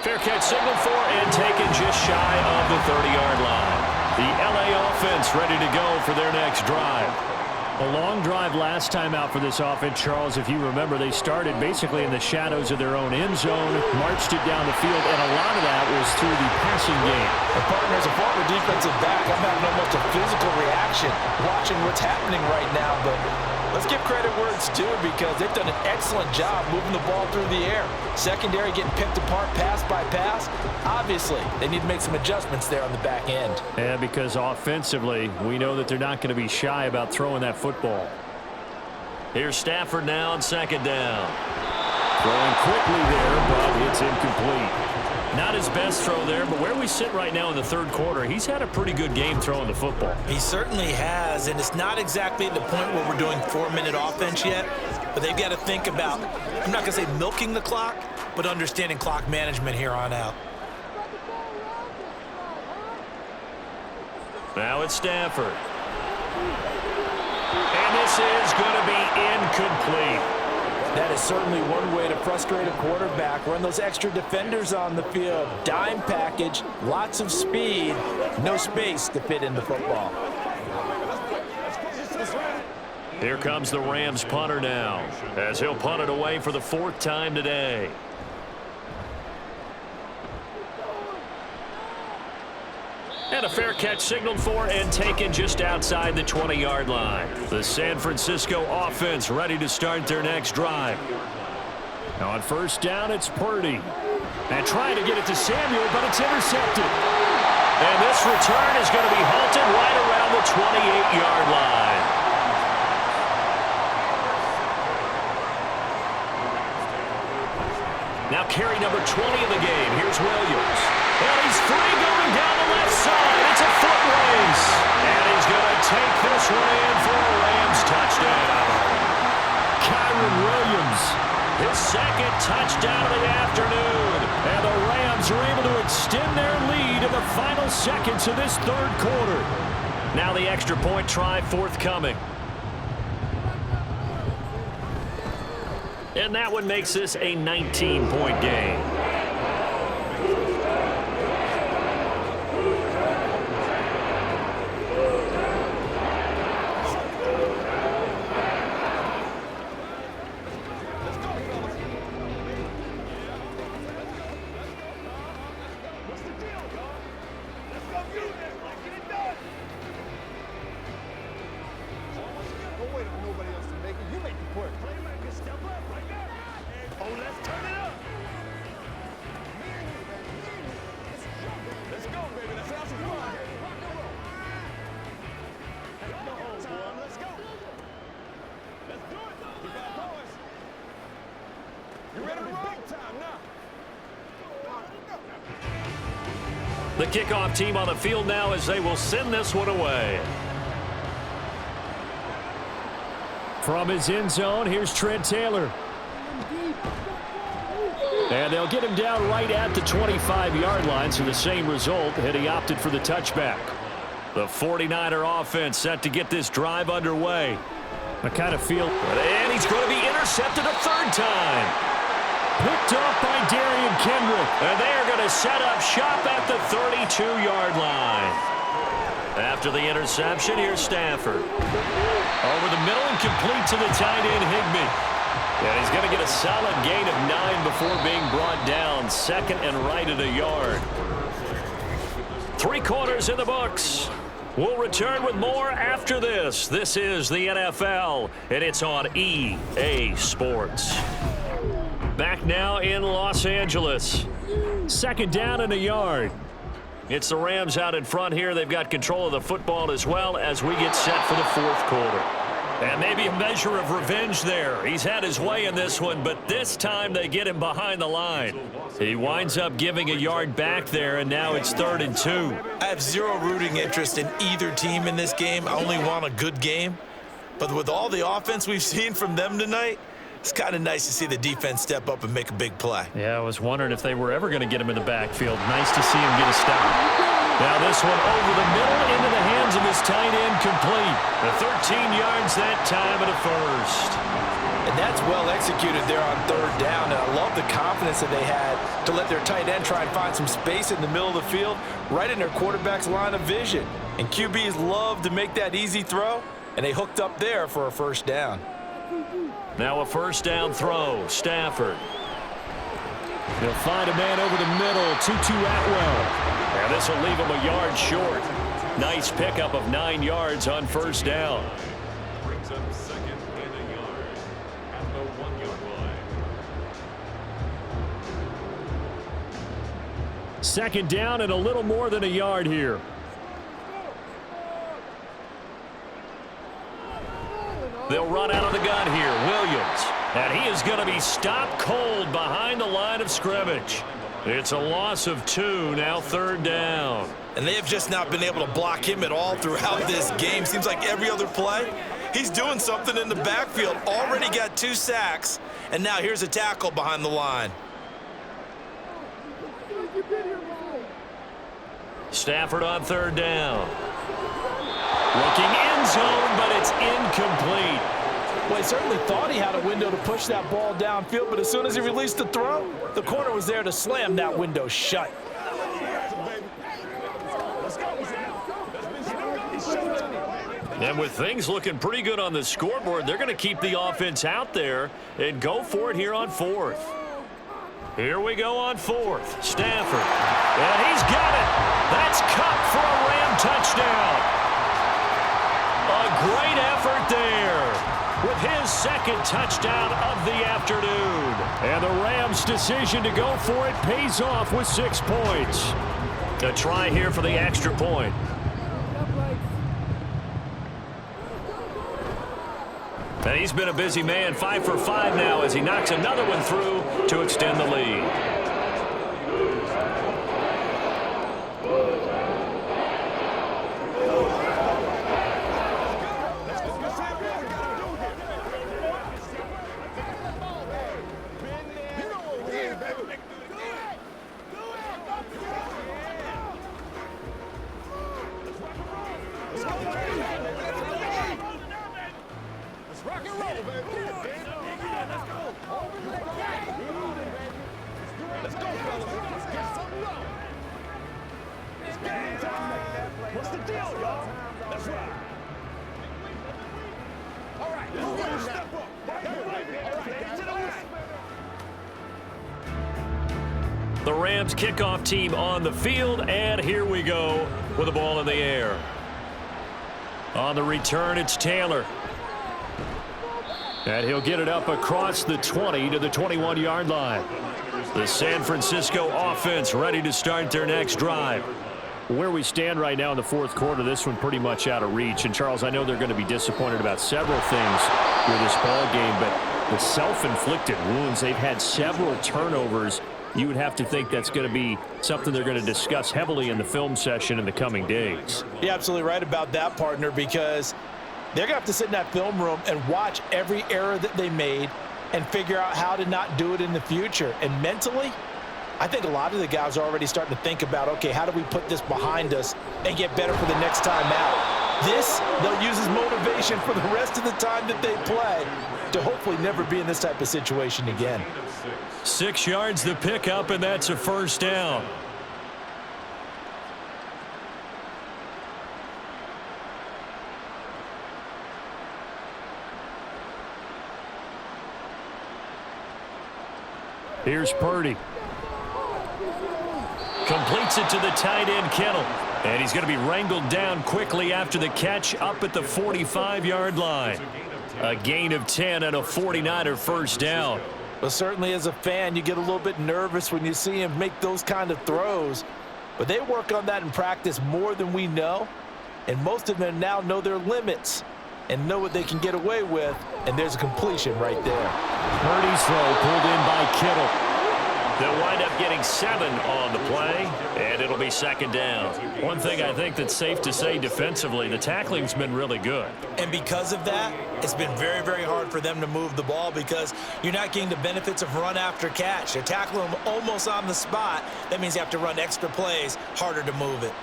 Fair catch signaled for and taken just shy of the 30-yard line. The LA offense ready to go for their next drive. A long drive last time out for this offense, Charles. If you remember, they started basically in the shadows of their own end zone, marched it down the field, and a lot of that was through the passing game. The partner, as a former defensive back, I'm having almost a physical reaction watching what's happening right now, but let's give credit where it's due because they've done an excellent job moving the ball through the air. Secondary getting picked apart pass by pass. Obviously, they need to make some adjustments there on the back end. Yeah, because offensively, we know that they're not going to be shy about throwing that football. Here's Stafford now on 2nd down. Throwing quickly there, but it's incomplete. Not his best throw there, but where we sit right now in the 3rd quarter, he's had a pretty good game throwing the football. He certainly has, and it's not exactly at the point where we're doing 4-minute offense yet, but they've got to think about, I'm not going to say milking the clock, but understanding clock management here on out. Now it's Stafford. And this is going to be incomplete. That is certainly one way to frustrate a quarterback. Run those extra defenders on the field. Dime package, lots of speed, no space to fit in the football. Here comes the Rams punter now, as he'll punt it away for the 4th time today. And a fair catch signaled for and taken just outside the 20-yard line. The San Francisco offense ready to start their next drive. Now on 1st down, it's Purdy. And trying to get it to Samuel, but it's intercepted. And this return is going to be halted right around the 28-yard line. Now carry number 20 in the game. Here's Williams. And he's free going down the left side. It's a foot race. And he's going to take this one in for a Rams touchdown. Kyron Williams, his 2nd touchdown of the afternoon. And the Rams are able to extend their lead in the final seconds of this 3rd quarter. Now the extra point try forthcoming. And that one makes this a 19-point game. The kickoff team on the field now as they will send this one away. From his end zone, here's Trent Taylor. And they'll get him down right at the 25-yard line, so the same result had he opted for the touchback. The 49er offense set to get this drive underway. I kind of feel... And he's going to be intercepted a 3rd time. Picked off by Darian Kendrick. And they are going to set up shop at the 32-yard line. After the interception, here's Stafford. Over the middle and complete to the tight end, Higbee. And he's going to get a solid gain of 9 before being brought down. 2nd and right at a yard. 3 quarters in the books. We'll return with more after this. This is the NFL, and it's on EA Sports. Back now in Los Angeles. 2nd down and a yard. It's the Rams out in front here. They've got control of the football as well as we get set for the 4th quarter. And maybe a measure of revenge there. He's had his way in this one, but this time they get him behind the line. He winds up giving a yard back there, and now it's 3rd and 2. I have zero rooting interest in either team in this game. I only want a good game. But with all the offense we've seen from them tonight, it's kind of nice to see the defense step up and make a big play. Yeah, I was wondering if they were ever going to get him in the backfield. Nice to see him get a stop. Now this one over the middle into the hands of his tight end, complete. The 13 yards that time and a first. And that's well executed there on 3rd down. And I love the confidence that they had to let their tight end try and find some space in the middle of the field, right in their quarterback's line of vision. And QBs love to make that easy throw, and they hooked up there for a 1st down. Now a 1st down throw. Stafford. He'll find a man over the middle. 2-2 Atwell. And this will leave him a yard short. Nice pickup of 9 yards on 1st down. Brings up 2nd and a yard at the 1-yard line. 2nd down and a little more than a yard here. They'll run out of the gun here. Williams. And he is going to be stopped cold behind the line of scrimmage. It's a loss of 2, now 3rd down. And they have just not been able to block him at all throughout this game. Seems like every other play, he's doing something in the backfield. Already got 2 sacks, and now here's a tackle behind the line. Stafford on 3rd down. Looking end zone, but it's incomplete. Well, he certainly thought he had a window to push that ball downfield, but as soon as he released the throw, the corner was there to slam that window shut. And with things looking pretty good on the scoreboard, they're going to keep the offense out there and go for it here on 4th. Here we go on 4th. Stafford. And he's got it. That's Cup for a Ram touchdown. A great effort there with his 2nd touchdown of the afternoon. And the Rams' decision to go for it pays off with 6 points. A try here for the extra point. And he's been a busy man, 5 for 5 now as he knocks another one through to extend the lead. What's the deal, y'all? That's right. All right, step up. The Rams kickoff team on the field, and here we go with the ball in the air. On the return, it's Taylor. And he'll get it up across the 20 to the 21-yard line. The San Francisco offense ready to start their next drive. Where we stand right now in the 4th quarter, this one pretty much out of reach. And, Charles, I know they're going to be disappointed about several things with this ball game, but the self-inflicted wounds, they've had several turnovers. You would have to think that's going to be something they're going to discuss heavily in the film session in the coming days. You're absolutely right about that, partner, because they're going to have to sit in that film room and watch every error that they made and figure out how to not do it in the future. And mentally, I think a lot of the guys are already starting to think about, okay, how do we put this behind us and get better for the next time out? This, they'll use as motivation for the rest of the time that they play to hopefully never be in this type of situation again. 6 yards to pick up, and that's a 1st down. Here's Purdy. Completes it to the tight end, Kittle. And he's going to be wrangled down quickly after the catch up at the 45-yard line. A gain of 10 and a 49er 1st down. But certainly as a fan, you get a little bit nervous when you see him make those kind of throws. But they work on that in practice more than we know. And most of them now know their limits. and know what they can get away with, and there's a completion right there. Purdy's throw pulled in by Kittle. They'll wind up getting 7 on the play, and it'll be second down. One thing I think that's safe to say defensively, the tackling's been really good. And because of that, it's been very, very hard for them to move the ball because you're not getting the benefits of run after catch. They're tackling them almost on the spot. That means you have to run extra plays, harder to move it.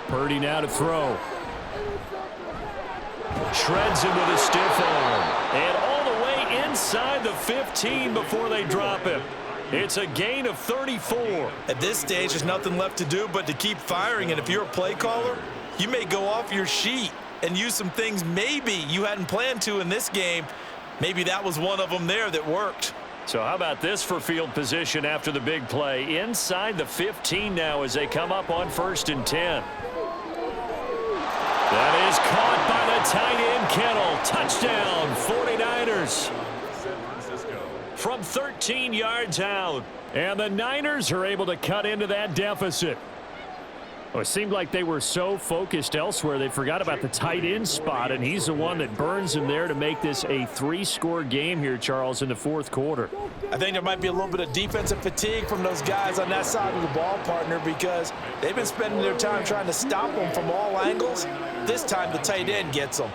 Purdy now to throw. Shreds him with a stiff arm. And all the way inside the 15 before they drop him. It's a gain of 34. At this stage, there's nothing left to do but to keep firing. And if you're a play caller, you may go off your sheet and use some things maybe you hadn't planned to in this game. Maybe that was one of them there that worked. So how about this for field position after the big play? Inside the 15 now as they come up on 1st and 10. That is caught by the tight end, Kittle. Touchdown, 49ers. From 13 yards out. And the Niners are able to cut into that deficit. Well, it seemed like they were so focused elsewhere, they forgot about the tight end spot, and he's the one that burns him there to make this a 3-score game here, Charles, in the 4th quarter. I think there might be a little bit of defensive fatigue from those guys on that side of the ball, partner, because they've been spending their time trying to stop them from all angles. This time the tight end gets them.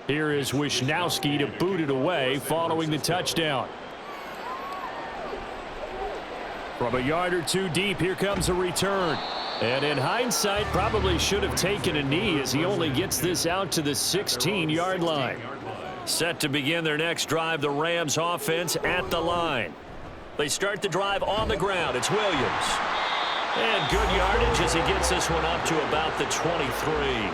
Here is Wisnowski to boot it away following the touchdown. From a yard or two deep, here comes a return. And in hindsight, probably should have taken a knee as he only gets this out to the 16-yard line. Set to begin their next drive, the Rams offense at the line. They start the drive on the ground. It's Williams. And good yardage as he gets this one up to about the 23.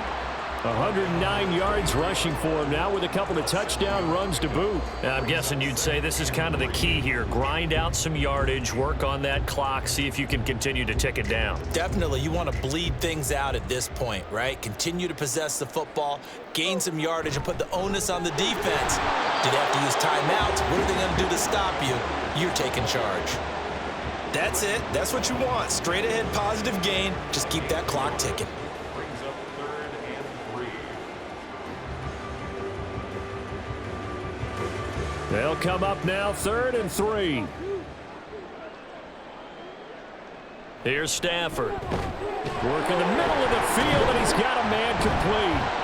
109 yards rushing for him now with a couple of touchdown runs to boot. I'm guessing you'd say this is kind of the key here. Grind out some yardage, work on that clock, see if you can continue to tick it down. Definitely, you want to bleed things out at this point, right? Continue to possess the football, gain some yardage, and put the onus on the defense. Do they have to use timeouts? What are they going to do to stop you? You're taking charge. That's it. That's what you want. Straight ahead positive gain. Just keep that clock ticking. They'll come up now 3rd and 3. Here's Stafford. Work in the middle of the field, and he's got a man complete.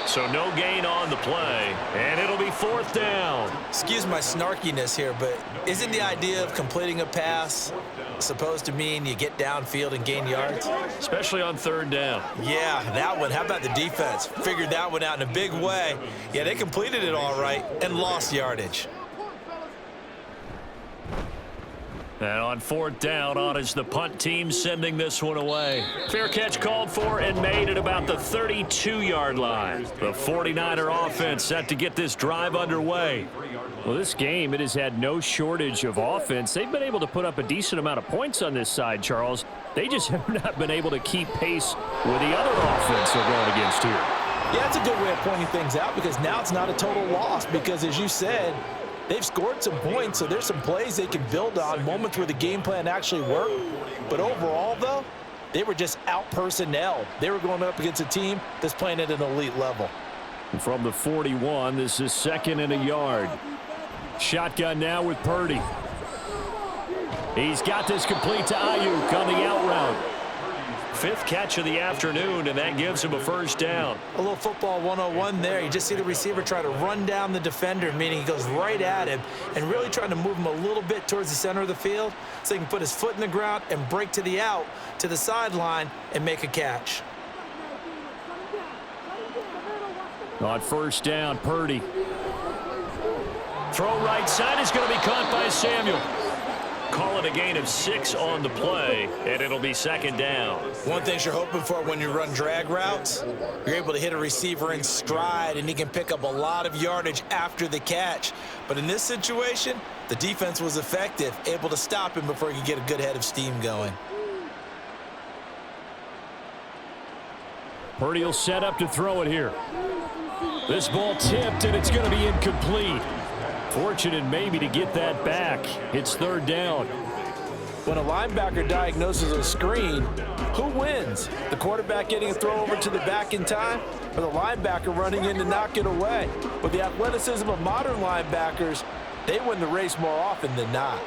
So no gain on the play, and it'll be 4th down. Excuse my snarkiness here, but isn't the idea of completing a pass supposed to mean you get downfield and gain yards? Especially on 3rd down. Yeah, that one. How about the defense? Figured that one out in a big way. Yeah, they completed it all right and lost yardage. And on 4th down, on is the punt team sending this one away. Fair catch called for and made at about the 32-yard line. The 49er offense set to get this drive underway. Well, this game, it has had no shortage of offense. They've been able to put up a decent amount of points on this side, Charles. They just have not been able to keep pace with the other offense they're going against here. Yeah, that's a good way of pointing things out because now it's not a total loss because, as you said, they've scored some points, so there's some plays they can build on, moments where the game plan actually worked. But overall, though, they were just out-personnel. They were going up against a team that's playing at an elite level. And from the 41, this is 2nd and a yard. Shotgun now with Purdy. He's got this complete to Ayuk on the out route. 5th catch of the afternoon, and that gives him a 1st down. A little football 101 there. You just see the receiver try to run down the defender, meaning he goes right at him and really trying to move him a little bit towards the center of the field so he can put his foot in the ground and break to the out, to the sideline, and make a catch. On 1st down, Purdy. Throw right side is going to be caught by Samuel. Call it a gain of 6 on the play, and it'll be second down. One thing you're hoping for when you run drag routes, you're able to hit a receiver in stride, and he can pick up a lot of yardage after the catch. But in this situation, the defense was effective, able to stop him before he could get a good head of steam going. Purdy will set up to throw it here. This ball tipped, and it's going to be incomplete. Fortunate maybe to get that back. It's third down. When a linebacker diagnoses a screen, who wins? The quarterback getting a throw over to the back in time, or the linebacker running in to knock it away? With the athleticism of modern linebackers, they win the race more often than not.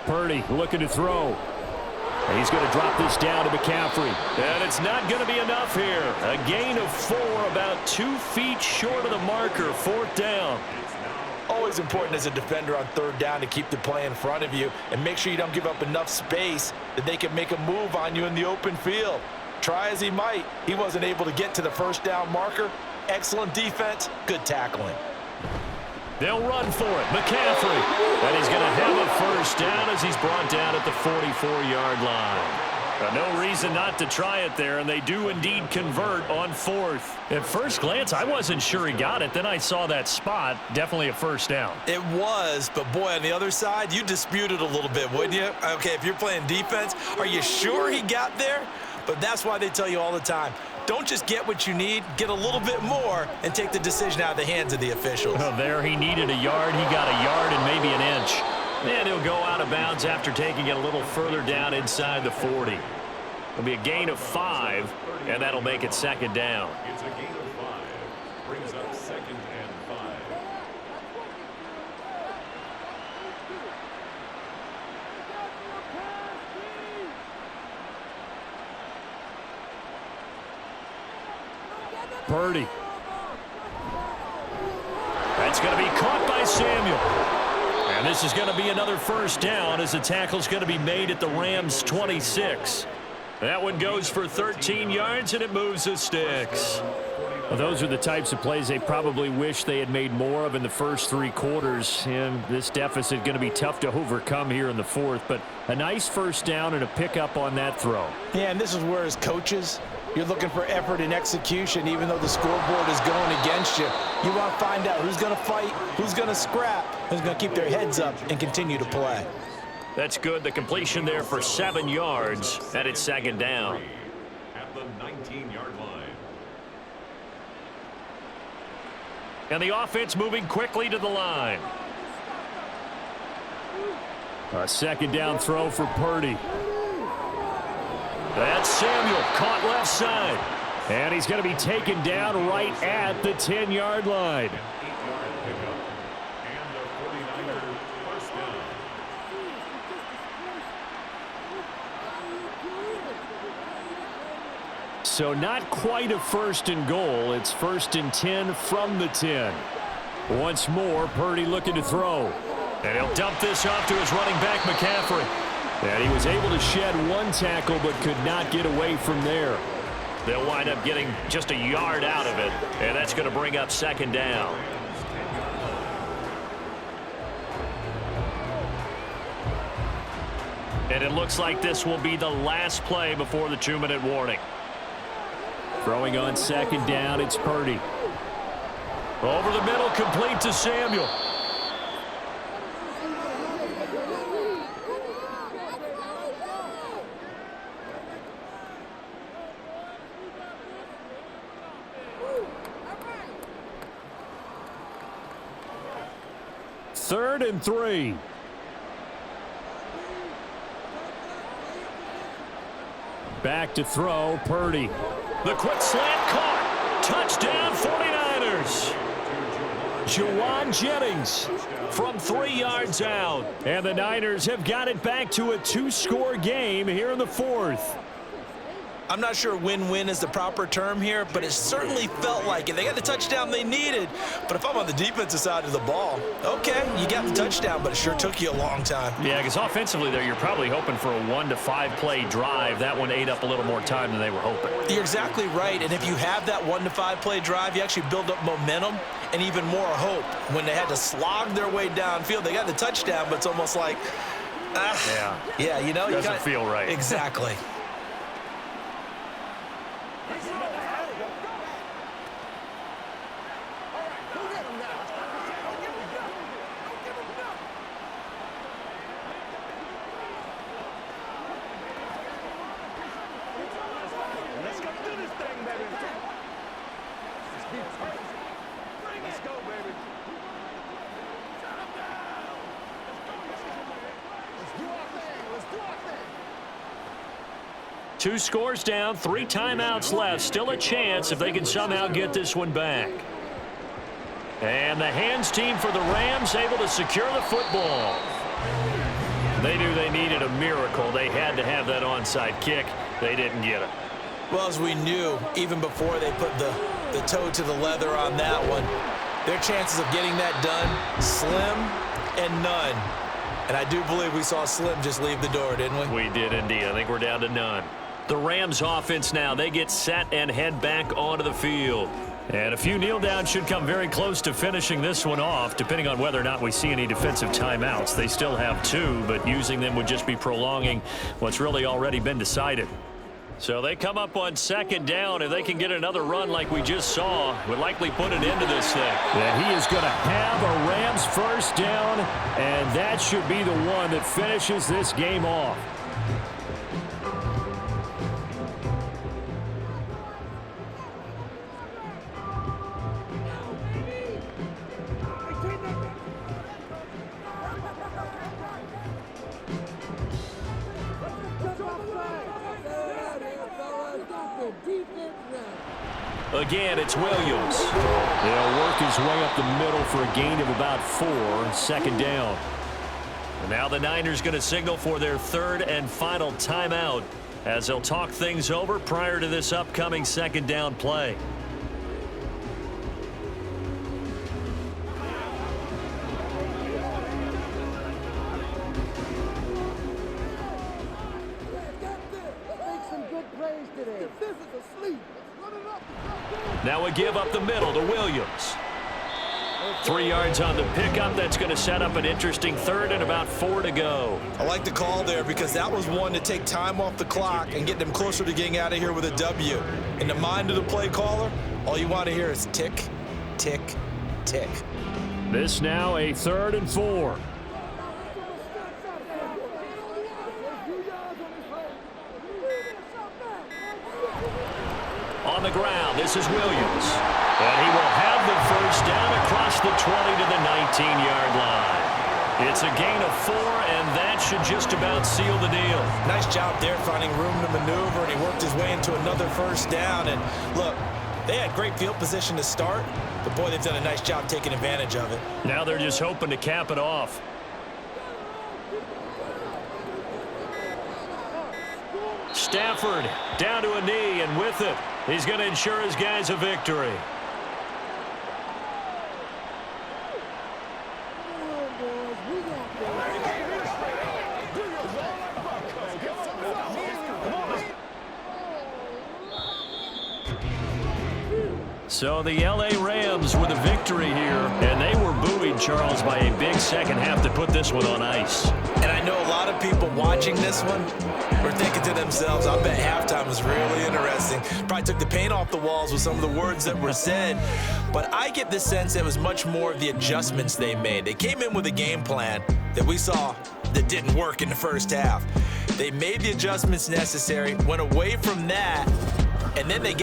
Purdy looking to throw. He's going to drop this down to McCaffrey. And it's not going to be enough here. A gain of 4, about 2 feet short of the marker. Fourth down. Always important as a defender on third down to keep the play in front of you and make sure you don't give up enough space that they can make a move on you in the open field. Try as he might, he wasn't able to get to the first down marker. Excellent defense, good tackling. They'll run for it. McCaffrey. And he's going to have a first down as he's brought down at the 44-yard line. No reason not to try it there, and they do indeed convert on fourth. At first glance, I wasn't sure he got it. Then I saw that spot. Definitely a first down. It was, but boy, on the other side, you dispute it a little bit, wouldn't you? Okay, if you're playing defense, are you sure he got there? But that's why they tell you all the time, don't just get what you need, get a little bit more, and take the decision out of the hands of the officials. Well, there he needed a yard. He got a yard and maybe an inch. And he'll go out of bounds after taking it a little further down inside the 40. It'll be a gain of 5, and that'll make it second down. It's a gain of 5. Brings up second and 5. Purdy. That's going to be caught by Samuel. And this is going to be another first down as the tackle's going to be made at the Rams' 26. That one goes for 13 yards, and it moves the sticks. Well, those are the types of plays they probably wish they had made more of in the first 3 quarters. And this deficit going to be tough to overcome here in the fourth. But a nice first down and a pickup on that throw. Yeah, and this is where as coaches, you're looking for effort and execution, even though the scoreboard is going against you. You want to find out who's going to fight, who's going to scrap, who's going to keep their heads up and continue to play. That's good. The completion there for 7 yards, and it's second down. At the 19-yard line. And the offense moving quickly to the line. A second down throw for Purdy. That's Samuel, caught left side. And he's going to be taken down right at the 10-yard line. 8-yard pickup. And the 49er first down. So not quite a first and goal. It's first and 10 from the 10. Once more, Purdy looking to throw. And he'll dump this off to his running back, McCaffrey. And he was able to shed 1 tackle but could not get away from there. They'll wind up getting just a yard out of it. And that's going to bring up second down. And it looks like this will be the last play before the 2-minute warning. Throwing on second down, it's Purdy. Over the middle, complete to Samuel. Third and 3. Back to throw, Purdy. The quick slant caught. Touchdown 49ers. Juwan Jennings from 3 yards out. And the Niners have got it back to a 2-score game here in the fourth. I'm not sure win-win is the proper term here, but it certainly felt like it. They got the touchdown they needed, but if I'm on the defensive side of the ball, okay, you got the touchdown, but it sure took you a long time. Yeah, because offensively there, you're probably hoping for a 1 to 5 play drive. That one ate up a little more time than they were hoping. You're exactly right, and if you have that 1 to 5 play drive, you actually build up momentum and even more hope. When they had to slog their way downfield, they got the touchdown, but it's almost like, yeah, you know, doesn't feel right. Exactly. Let's go do this thing, baby. Let's go, baby. Let's do our thing. Let's do our thing. 2 scores down, 3 timeouts left. Still a chance if they can somehow get this one back. And the hands team for the Rams able to secure the football. They knew they needed a miracle. They had to have that onside kick. They didn't get it. Well, as we knew, even before they put the toe to the leather on that one, their chances of getting that done, slim and none. And I do believe we saw Slim just leave the door, didn't we? We did indeed. I think we're down to none. The Rams offense now, they get set and head back onto the field. And a few kneel downs should come very close to finishing this one off, depending on whether or not we see any defensive timeouts. They still have 2, but using them would just be prolonging what's really already been decided. So they come up on 2nd down. If they can get another run like we just saw, would likely put an end to this thing. And he is going to have a Rams first down, and that should be the one that finishes this game off. Again, it's Williams. He'll work his way up the middle for a gain of about 4, 2nd down. And now the Niners going to signal for their 3rd and final timeout as they'll talk things over prior to this upcoming 2nd down play. Now we give up the middle to Williams. 3 yards on the pickup. That's going to set up an interesting 3rd and about 4 to go. I like the call there because that was one to take time off the clock and get them closer to getting out of here with a W. In the mind of the play caller, all you want to hear is tick, tick, tick. This now a 3rd and 4. On the ground, this is Williams. And he will have the first down across the 20 to the 19-yard line. It's a gain of 4, and that should just about seal the deal. Nice job there finding room to maneuver, and he worked his way into another first down. And look, they had great field position to start, but boy, they've done a nice job taking advantage of it. Now they're just hoping to cap it off. Stafford down to a knee, and with it, he's going to ensure his guys a victory. So the L.A. Rams with a victory here, and they were buoyed, Charles, by a big second half to put this one on ice. And I know a lot of people watching this one were thinking to themselves, I bet halftime was really interesting. Probably took the paint off the walls with some of the words that were said. But I get the sense it was much more of the adjustments they made. They came in with a game plan that we saw that didn't work in the first half. They made the adjustments necessary, went away from that, and then they